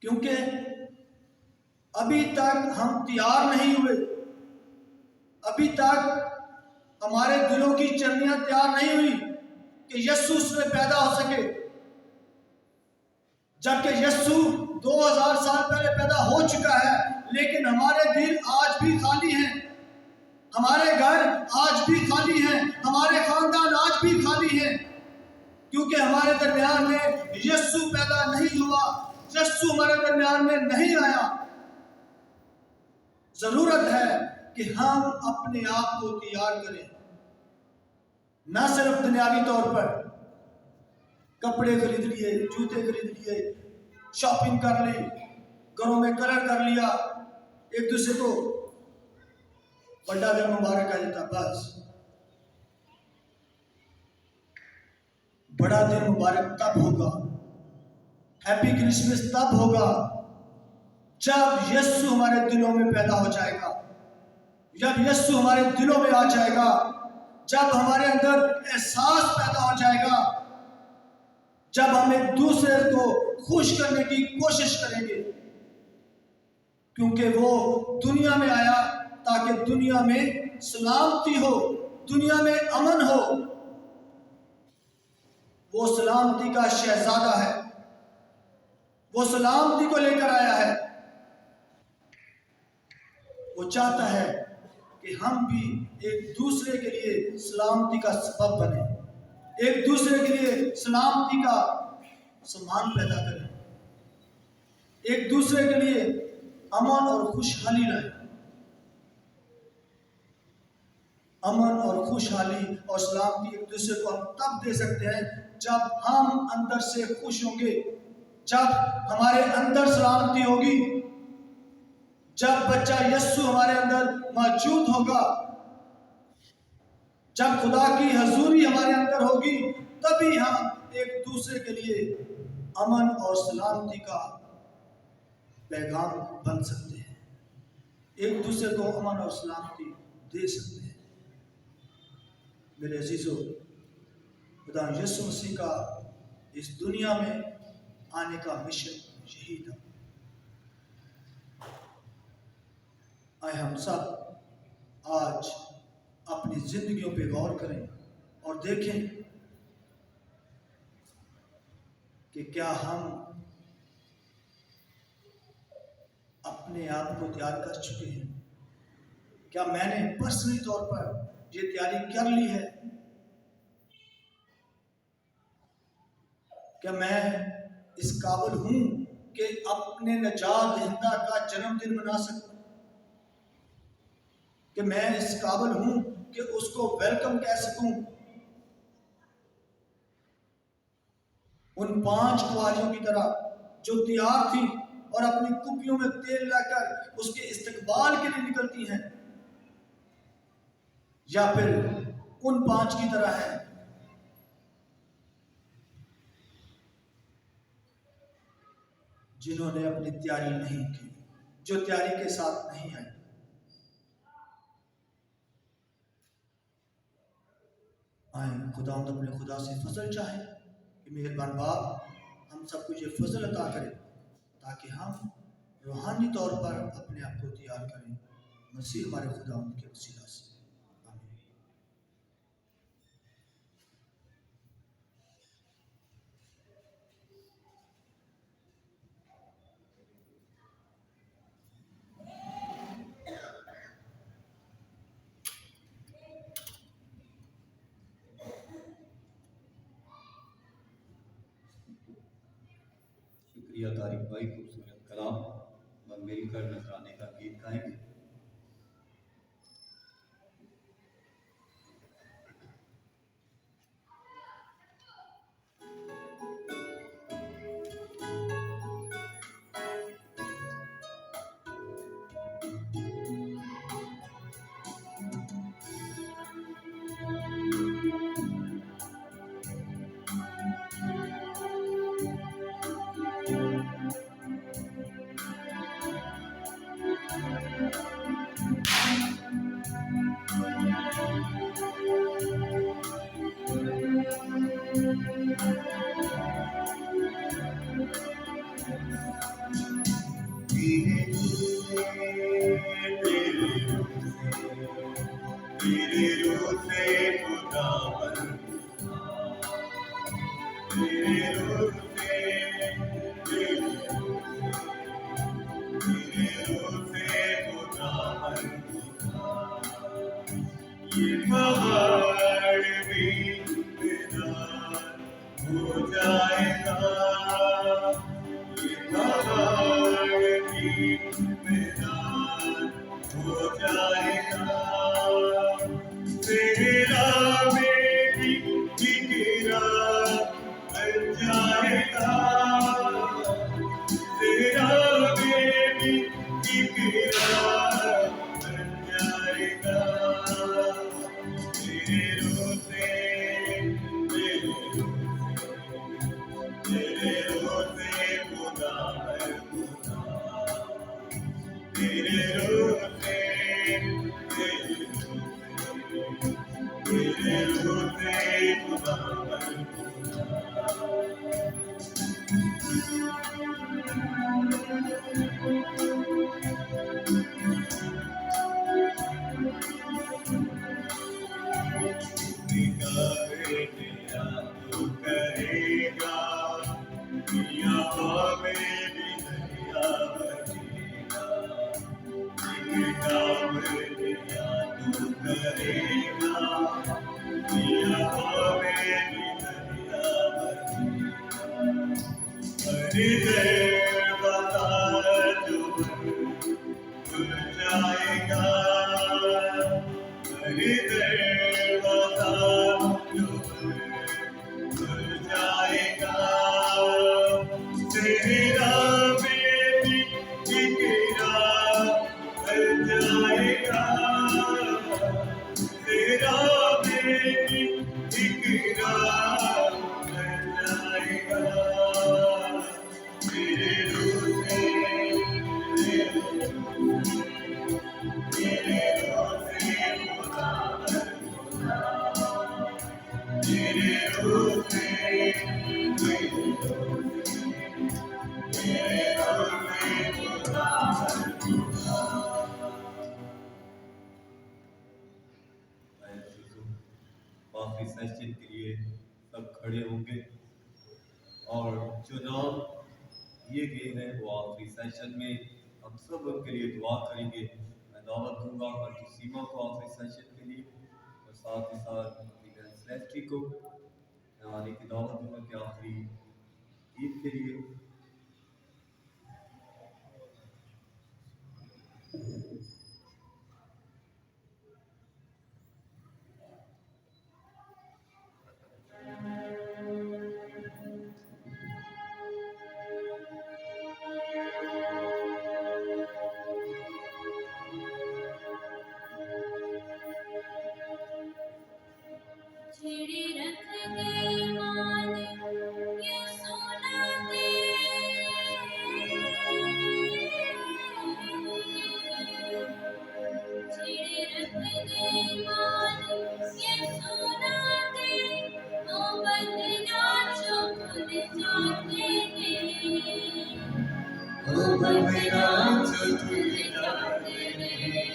क्योंकि अभी तक हम तैयार नहीं हुए, अभी तक हमारे दिलों की चरनियां तैयार नहीं हुई कि यस्सु उसमें पैदा हो सके। जबकि यस्सु 2000 साल पहले पैदा हो चुका है, लेकिन हमारे दिल आज भी खाली हैं, हमारे घर आज भी खाली हैं, हमारे खानदान आज भी खाली हैं, کیونکہ ہمارے درمیان میں یسوع پیدا نہیں ہوا، یسوع ہمارے درمیان میں نہیں آیا۔ ضرورت ہے کہ ہم اپنے آپ کو تیار کریں، نہ صرف دنیاوی طور پر کپڑے خرید لیے، جوتے خرید لیے، شاپنگ کر لی، گھروں میں کلر کر لیا، ایک دوسرے کو بڑا دن مبارک آ جاتا، بس۔ بڑا دن مبارک تب ہوگا، ہیپی کرسمس تب ہوگا جب یسوع ہمارے دلوں میں پیدا ہو جائے گا، جب یسوع ہمارے دلوں میں آ جائے گا، جب ہمارے اندر احساس پیدا ہو جائے گا، جب ہم ایک دوسرے کو خوش کرنے کی کوشش کریں گے، کیونکہ وہ دنیا میں آیا تاکہ دنیا میں سلامتی ہو، دنیا میں امن ہو۔ وہ سلامتی کا شہزادہ ہے، وہ سلامتی کو لے کر آیا ہے۔ وہ چاہتا ہے کہ ہم بھی ایک دوسرے کے لیے سلامتی کا سبب بنیں، ایک دوسرے کے لیے سلامتی کا سامان پیدا کریں، ایک دوسرے کے لیے امن اور خوشحالی لائیں۔ امن اور خوشحالی اور سلامتی ایک دوسرے کو ہم تب دے سکتے ہیں جب ہم اندر سے خوش ہوں گے، جب ہمارے اندر سلامتی ہوگی، جب بچہ یسوع ہمارے اندر موجود ہوگا، جب خدا کی حضوری ہمارے اندر ہوگی، تبھی ہم ایک دوسرے کے لیے امن اور سلامتی کا پیغام بن سکتے ہیں، ایک دوسرے کو امن اور سلامتی دے سکتے ہیں۔ میرے عزیزو، خدا یسوع مسیح کا اس دنیا میں آنے کا مشن یہی تھا۔ آئے ہم سب آج اپنی زندگیوں پہ غور کریں اور دیکھیں کہ کیا ہم اپنے آپ کو تیار کر چکے ہیں؟ کیا میں نے پرسنلی طور پر یہ تیاری کر لی ہے؟ کیا میں اس قابل ہوں کہ اپنے نجات دہندہ کا جنم دن منا سکوں؟ کہ میں اس قابل ہوں کہ اس کو ویلکم کہہ سکوں؟ ان 5 کنواریوں کی طرح جو تیار تھی اور اپنی کپیوں میں تیل لا کر اس کے استقبال کے لیے نکلتی ہیں، یا پھر ان 5 کی طرح ہے جنہوں نے اپنی تیاری نہیں کی، جو تیاری کے ساتھ نہیں آئی؟ آئیں خداوند اپنے خدا سے فضل چاہے کہ مہربان باپ ہم سب کو یہ فضل عطا کرے تاکہ ہم روحانی طور پر اپنے آپ کو تیار کریں، مسیح ہمارے خداوند کے وسیلہ سے۔ آمین۔ شکریہ طارق بھائی، خوبصورت کلام، ہم مل کر نذرانے کا گیت گائیں گے۔ तेरे रोज़े खुदा है खुदा, तेरे रोज़े, तेरे रोज़े खुदा है करेगा दुनिया में भी दरिया बहेगा, जिनका बलिया तू करेगा दुनिया में भी दरिया बहेगा। हृदय बता जो खुल जाएगा, हृदय बता जो खुल जाएगा, तेरा बेटी जिगरा भर जाएगा, तेरा बेटी जिगरा भर जाएगा, तेरे रोज़े, तेरे रोज़े खुदा है खुदा, तेरे रोज़े, तेरे रोज़े खुदा है खुदा। आखिरी सेशन के लिए सब खड़े होंगे और जो नाम दिए गए हैं वो आखिरी सेशन में हम सब उनके लिए दुआ करेंगे। मैं दावत दूंगा हमारी सीमा को आखिरी सेशन के लिए और साथ ही साथ सेलेस्टी को मैं आने की दावत दूंगा कि आखिरी ईद के लिए छिड़ी रख दे मान ये सोना दे, छिड़ी रख दे मान ये सोना दे, मोहब्बत नाचो भूल जाते हैं, मोहब्बत नाचो भूल जाते हैं।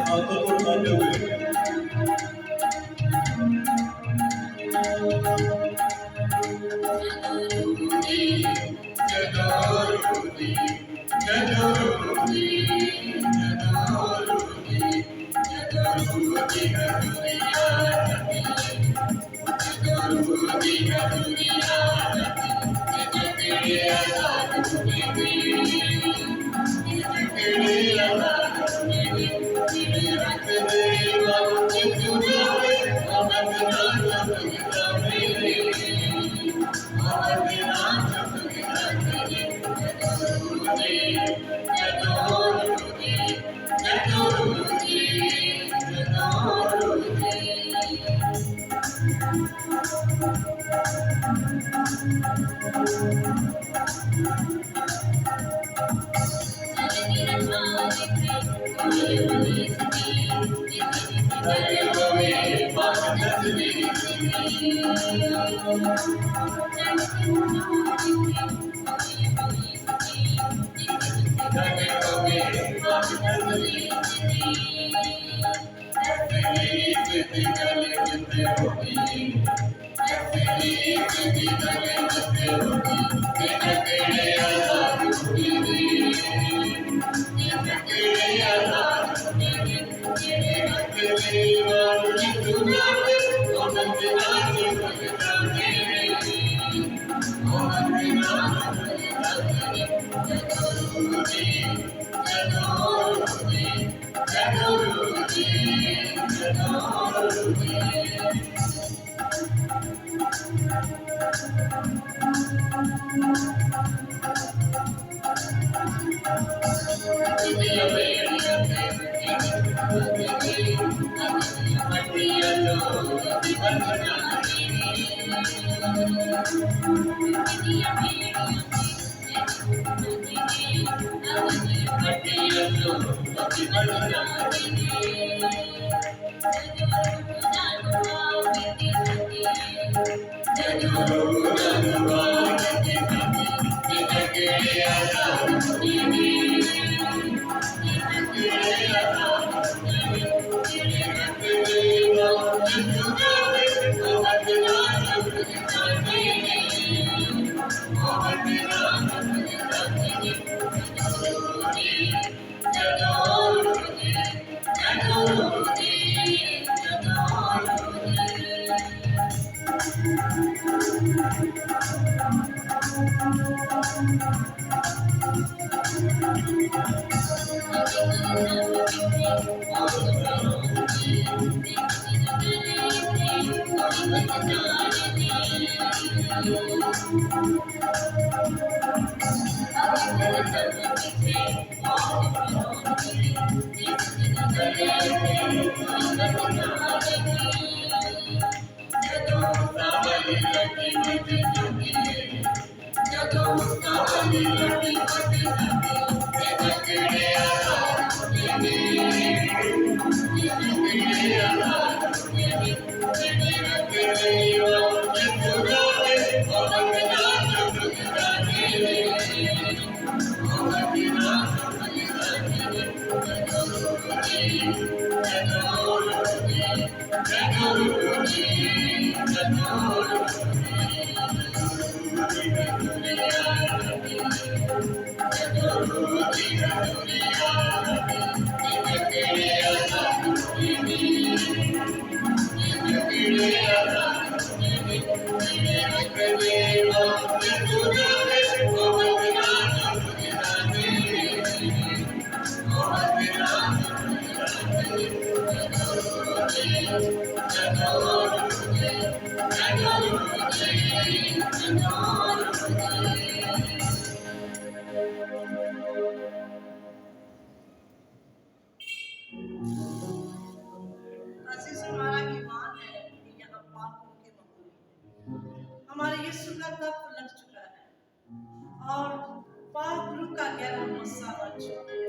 हाथों को उठाते हुए अजीज हमारा ईमान है कि यहाँ पापों की माफी हमारे यीशु का तप लग चुका है और पाप रूह का गहरा मस्सा बन चुका है।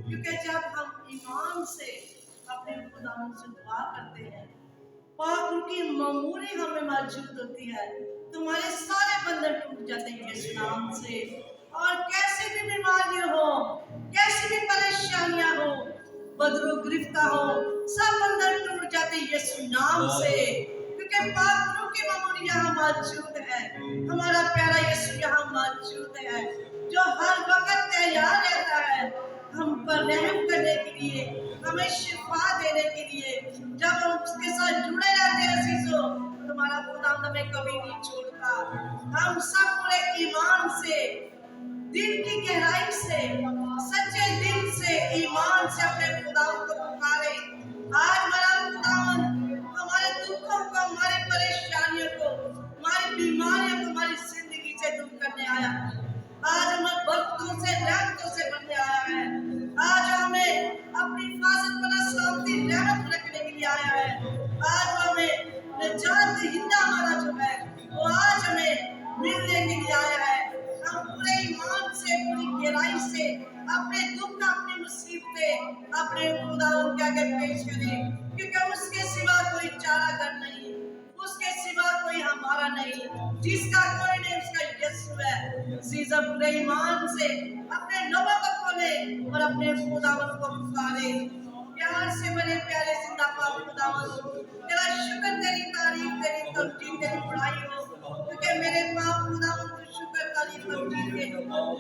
क्योंकि जब हम ईमान से अपने खुदावंद से दुआ करते हैं, पाप रूह की मामूली हमें मौजूद होती है, तुम्हारे सारे बंधन टूट जाते हैं यीशु नाम से। और कैसी भी बीमारियां हो, कैसी भी परेशानियां हो, बदरू गिरफ्तार हो, सब बंधन टूट जाते हैं यीशु नाम से। क्योंकि पाप रूह की मामूली यहाँ मौजूद है, हमारा प्यारा यीशु यहाँ मौजूद है, जो हर वक्त तैयार रहता है हम पर रहम करने के लिए, हमें शिफा देने के लिए। जब हम उसके साथ जुड़े रहते हैं अजीजों, तुम्हारा खुदा हमें कभी नहीं छोड़ता। हम सब पूरे ईमान से, दिल की गहराई से, सच्चे दिल से, ईमान से अपने खुदा को पुकारे। आज हमारा खुदावन हमारे दुखों को, हमारी परेशानियों को, हमारी बीमारियों को हमारी जिंदगी से दूर करने आया है। आज हमें बरकतों से, रहमतों से भरने आया है। आज हमें अपनी हिफाजत पर सलामती रहमत रखने के लिए आया है। आज हमें निजात दहिंदा हमारा जो है वो आज हमें मिलने के लिए आया है। हम पूरे ईमान से, पूरी गहराई से अपने दुख, अपनी मुसीबतें अपने खुदावंद के आगे पेश करें। क्योंकि उसके सिवा कोई चारागर नहीं, उसके सिवा कोई हमारा नहीं, जिसका कोई नहीं उसका यीशु है। सीजन पूरे ईमान से अपने लबों को खोले और अपने खुदावंद को पुकारे। प्यार से बड़े प्यारे जिंदा पाक खुदावंद, तेरा शुक्र, तेरी तारीफ, तेरी तमजीद, तेरी बड़ाई हो। क्योंकि मेरे पाप खुदावंद तू शुक्र, तारीफ, तमजीद के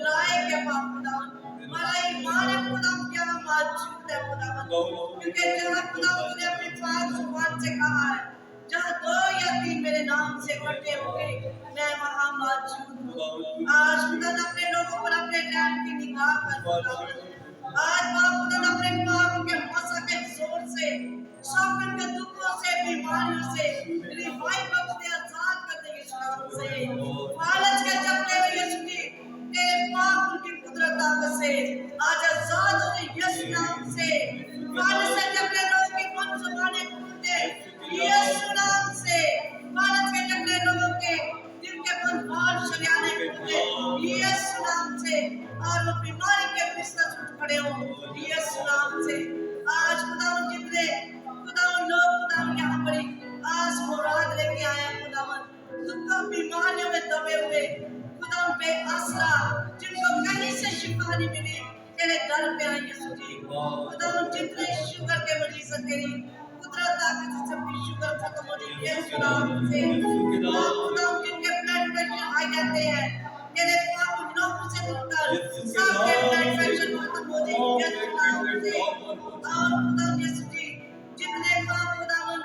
लायक है पाप खुदावंद। हमारा ईमान है खुदावंद क्या मौजूद है खुदावंद। क्योंकि जहाँ खुदावंद तूने अपनी पाक जुबान से कहा है, जहाँ 2 या 3 मेरे नाम से इकट्ठे होंगे मैं वहाँ मौजूद हूँ। आज खुदा अपने लोगों पर अपने रहम की निगाह कर खुदावंद। आज बाप खुदा अपने पाप के मसा के जोर से सब उनके दुखों से, बीमारियों से रिवाइव बख्श दे, आजाद कर दे यीशु नाम से फालज के चपटे में यीशु जी तेरे पाक की कुदरत ताकत से आज आजाद हो यीशु नाम से फालज से चपटे लोगों की मन जुबानें खोलते यीशु नाम से फालज के चपटे लोगों के दिल के बंधन शरियाने खोलते यीशु नाम से और वो बीमारी के बिस्तर से उठ खड़े हो यीशु नाम से आज खुदावन जितने खुदावन लोग खुदावन यहाँ पर आज मुराद लेके आए हैं खुदावन दुख बीमारियों में दबे हुए खुदावन पे आसरा जिनको कहीं से शिफा नहीं मिली तेरे दर पे आए यीशु जी खुदावन जितने शुगर के मरीज हैं तेरी कुदरत ताकत से सबकी शुगर खत्म हो रही है यीशु नाम से खुदावन जिनके ब्लड प्रेशर हाई रहते हैं तेरे पाप नौकरी से दूर सबके ब्लड प्रेशर खत्म हो जाए यीशु नाम से और खुदावन यीशु जी जितने पाप खुदावन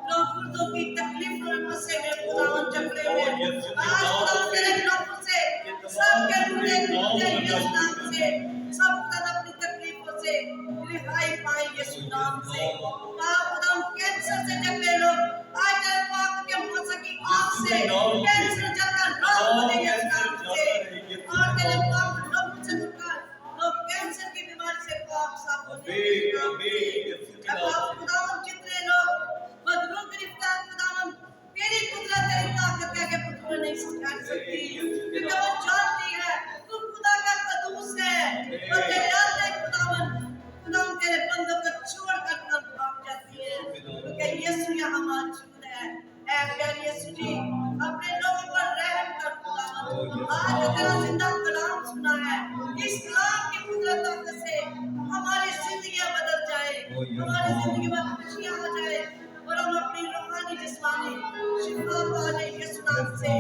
लोग कुर्तों की तकलीफ में फंसे हुए खुदावन चक्रे में आज खुदावन तेरे नौकरी से सबके बुरे टूटे यीशु नाम से सब खुदावन अपनी तकलीफों से रिहाई पाए यीशु नाम से खुदावन कैंसर से जकड़े लोग आज तेरे पाप के मौसम की आग से कैंसर जलकर राख हो जाए यीशु नाम से और तेरे पाप लोग से दूर लोग कैंसर की बीमारी से पाक साफ हो जाए खुदावन जितने लोग मजलूम गिरफ्तार खुदावन तेरी कुदरत तेरी ताकत है कि पुत्र नहीं समझा सकती क्योंकि वो जानती है तू खुदा का कदूस है वो तेरे आते खुदावन तेरे बंदों को छोड़कर तब भाग जाती है क्योंकि यीशु यहाँ मौजूद है ऐ प्यारे यीशु जी अपने लोगों पर रहम कर खुदावन आज तेरा जिंदा कलाम सुना है इस कलाम की कुदरत ताकत से हमारी जिंदगियां बदल जाए हमारी जिंदगी में खुशियां आ जाए और हम अपनी रूहानी जिस्मानी शिफा पा जाए यीशु नाम से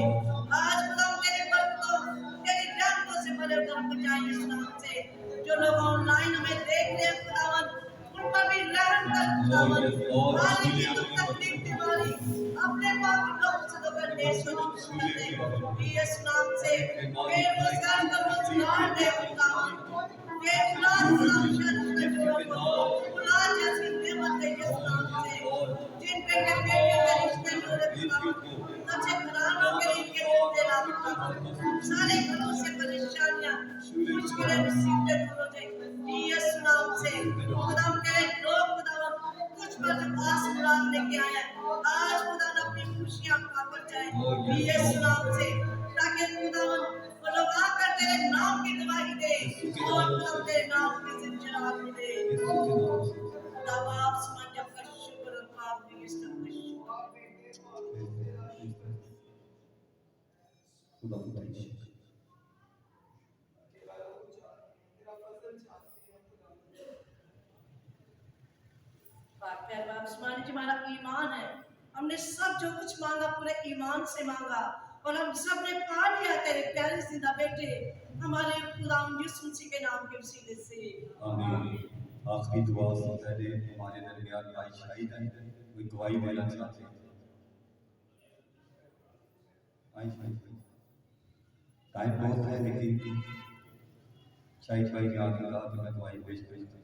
आज खुदावन तेरे बरकतों तेरी रहमतों से भरे उधर बचाए यीशु नाम से जो लोग ऑनलाइन हमें देख रहे हैं खुदावन उन पर भी रहम कर खुदावन आज की दुख तकलीफ बीमारी अपने पाप लोग से धोकर देश को मुक्त कर दे यीशु नाम से बेरोजगार को रोजगार दे खुदावन बेगुनाह खुदावन के जोड़ों को खुदा जैसी नेमत दे यीशु नाम से जिन पे के बेटे के रिश्ते हो रहे खुदावन अच्छे घरानों के लिए के रिश्ते ला खुदावन सारे घरों से परेशानियां मुश्किलें मुसीबतें दूर हो जाए यीशु नाम से खुदावन तेरे लोग खुदावन कुछ पर जो आस मुराद लेके आए हैं आज खुदावन अपनी खुशियां पाकर जाए यीशु नाम से ताकि खुदावन वो लोग आकर तेरे नाम की गवाही दे और खुदावन तेरे नाम की जिंदगी दे खुदा बाप समझ का शुक्र और पाप की हमारा ईमान है हमने सब जो कुछ मांगा पूरे ईमान से मांगा और हम सब ने पा लिया तेरे प्यारे जिंदा बेटे हमारे खुदावंद यीशु मसीह के नाम के वसीले से आमीन। आखिरी दुआ से पहले हमारे दरमियान भाई शाहिद हैं कोई गवाही देना चाहते हैं टाइम बहुत है लेकिन शाहिद भाई ने आगे कहा कि मैं गवाही पेश करता हूँ।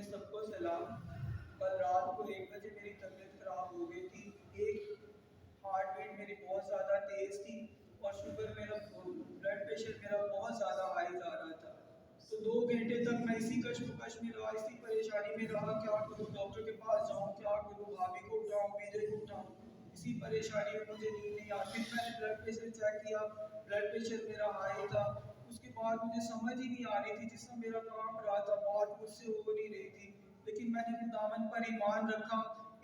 सबको सलाम। कल रात को 1 बजे मेरी तबीयत खराब हो गई थी। एक हार्ट बीट मेरी बहुत ज़्यादा तेज़ थी और शुगर मेरा ब्लड प्रेशर मेरा बहुत ज़्यादा हाई जा रहा था। तो 2 घंटे तक मैं इसी कश्मकश में रहा, इसी परेशानी में रहा, क्या करूँ, डॉक्टर के पास जाऊँ, क्या करूँ, भाभी को उठाऊँ, बीजे को उठाऊँ, इसी परेशानी में मुझे नींद नहीं आती। फिर मैंने ब्लड प्रेशर चेक किया, ब्लड प्रेशर मेरा हाई था। उसके बाद मुझे समझ ही नहीं आ रही थी, जिसमें मेरा काम रहा था, बात मुझसे हो नहीं रही थी। लेकिन मैंने खुदावन पर ईमान रखा,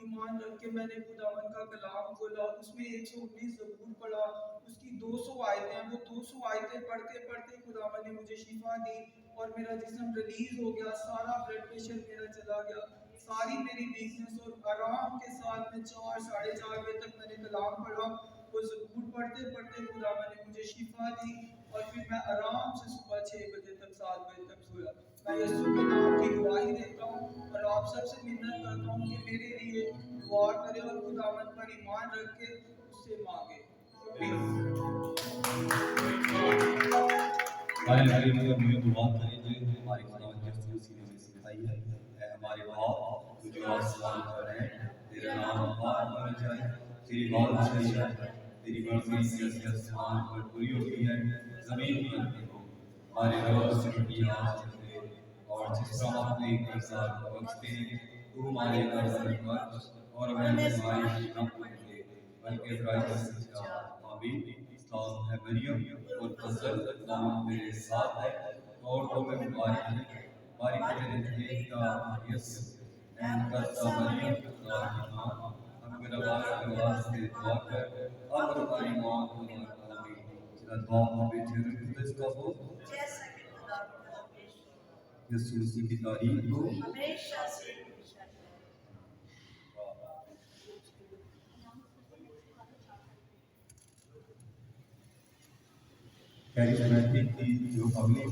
ईमान रख के मैंने खुदावन का कलाम खोला, उसमें 119 ज़बूर पढ़ा, उसकी 200 आयतें हैं। वो 200 आयतें पढ़ते पढ़ते खुदावन ने मुझे शिफा दी और मेरा जिस्म रिलीज हो गया, सारा ब्लड प्रेशर मेरा चला गया, सारी मेरी वीकनेस, और आराम के साथ में 4 साढ़े 4 बजे तक मैंने कलाम पढ़ा। वो ज़बूर पढ़ते पढ़ते खुदावन ने मुझे शिफा दी और फिर मैं आराम से सुबह 6 बजे तक 7 बजे तक सोया। मैं यीशु के नाम की गवाही देता हूँ और आप सबसे मिन्नत करता हूँ कि मेरे लिए दुआ करें और खुदावन पर ईमान रख के उससे मांगे। हमारे दुआ करें जो हमारे खुदावन की रसूल ने सिखाई है। हमारे बाप तू जो आसमान पर है, तेरा नाम पाक माना जाए, तेरी बादशाही आए, तेरी मर्जी जैसे आसमान पर पूरी होती है जमीन पर भी हो। हमारे रोज की रोटी आज हमें दे, और जिस तरह हम एक इंसान को बख्शते हैं, तू हमारे कर्ज हमें बख्श, और हमें आजमाइश में न पड़ने दे, बल्कि बुराई से बचा। आमीन। सलाम है मरियम, और फजल खुदा तेरे साथ है, और तो में मुबारक है, बारिक है तेरे पेट का यीशु। ऐ मुकद्दसा मरियम, खुदा की मां, हम गुनहगारों के वास्ते दुआ कर, अब और हमारी मौत के वक्त। आमीन। तेरा दुआ में बेटे रुकदस का हो, जैसा कि खुदा की तरफ पेश हो, यीशु मसीह की तारीफ हो। हमेशा से हमेशा तक। कैरिस्मेटिक की जो अगली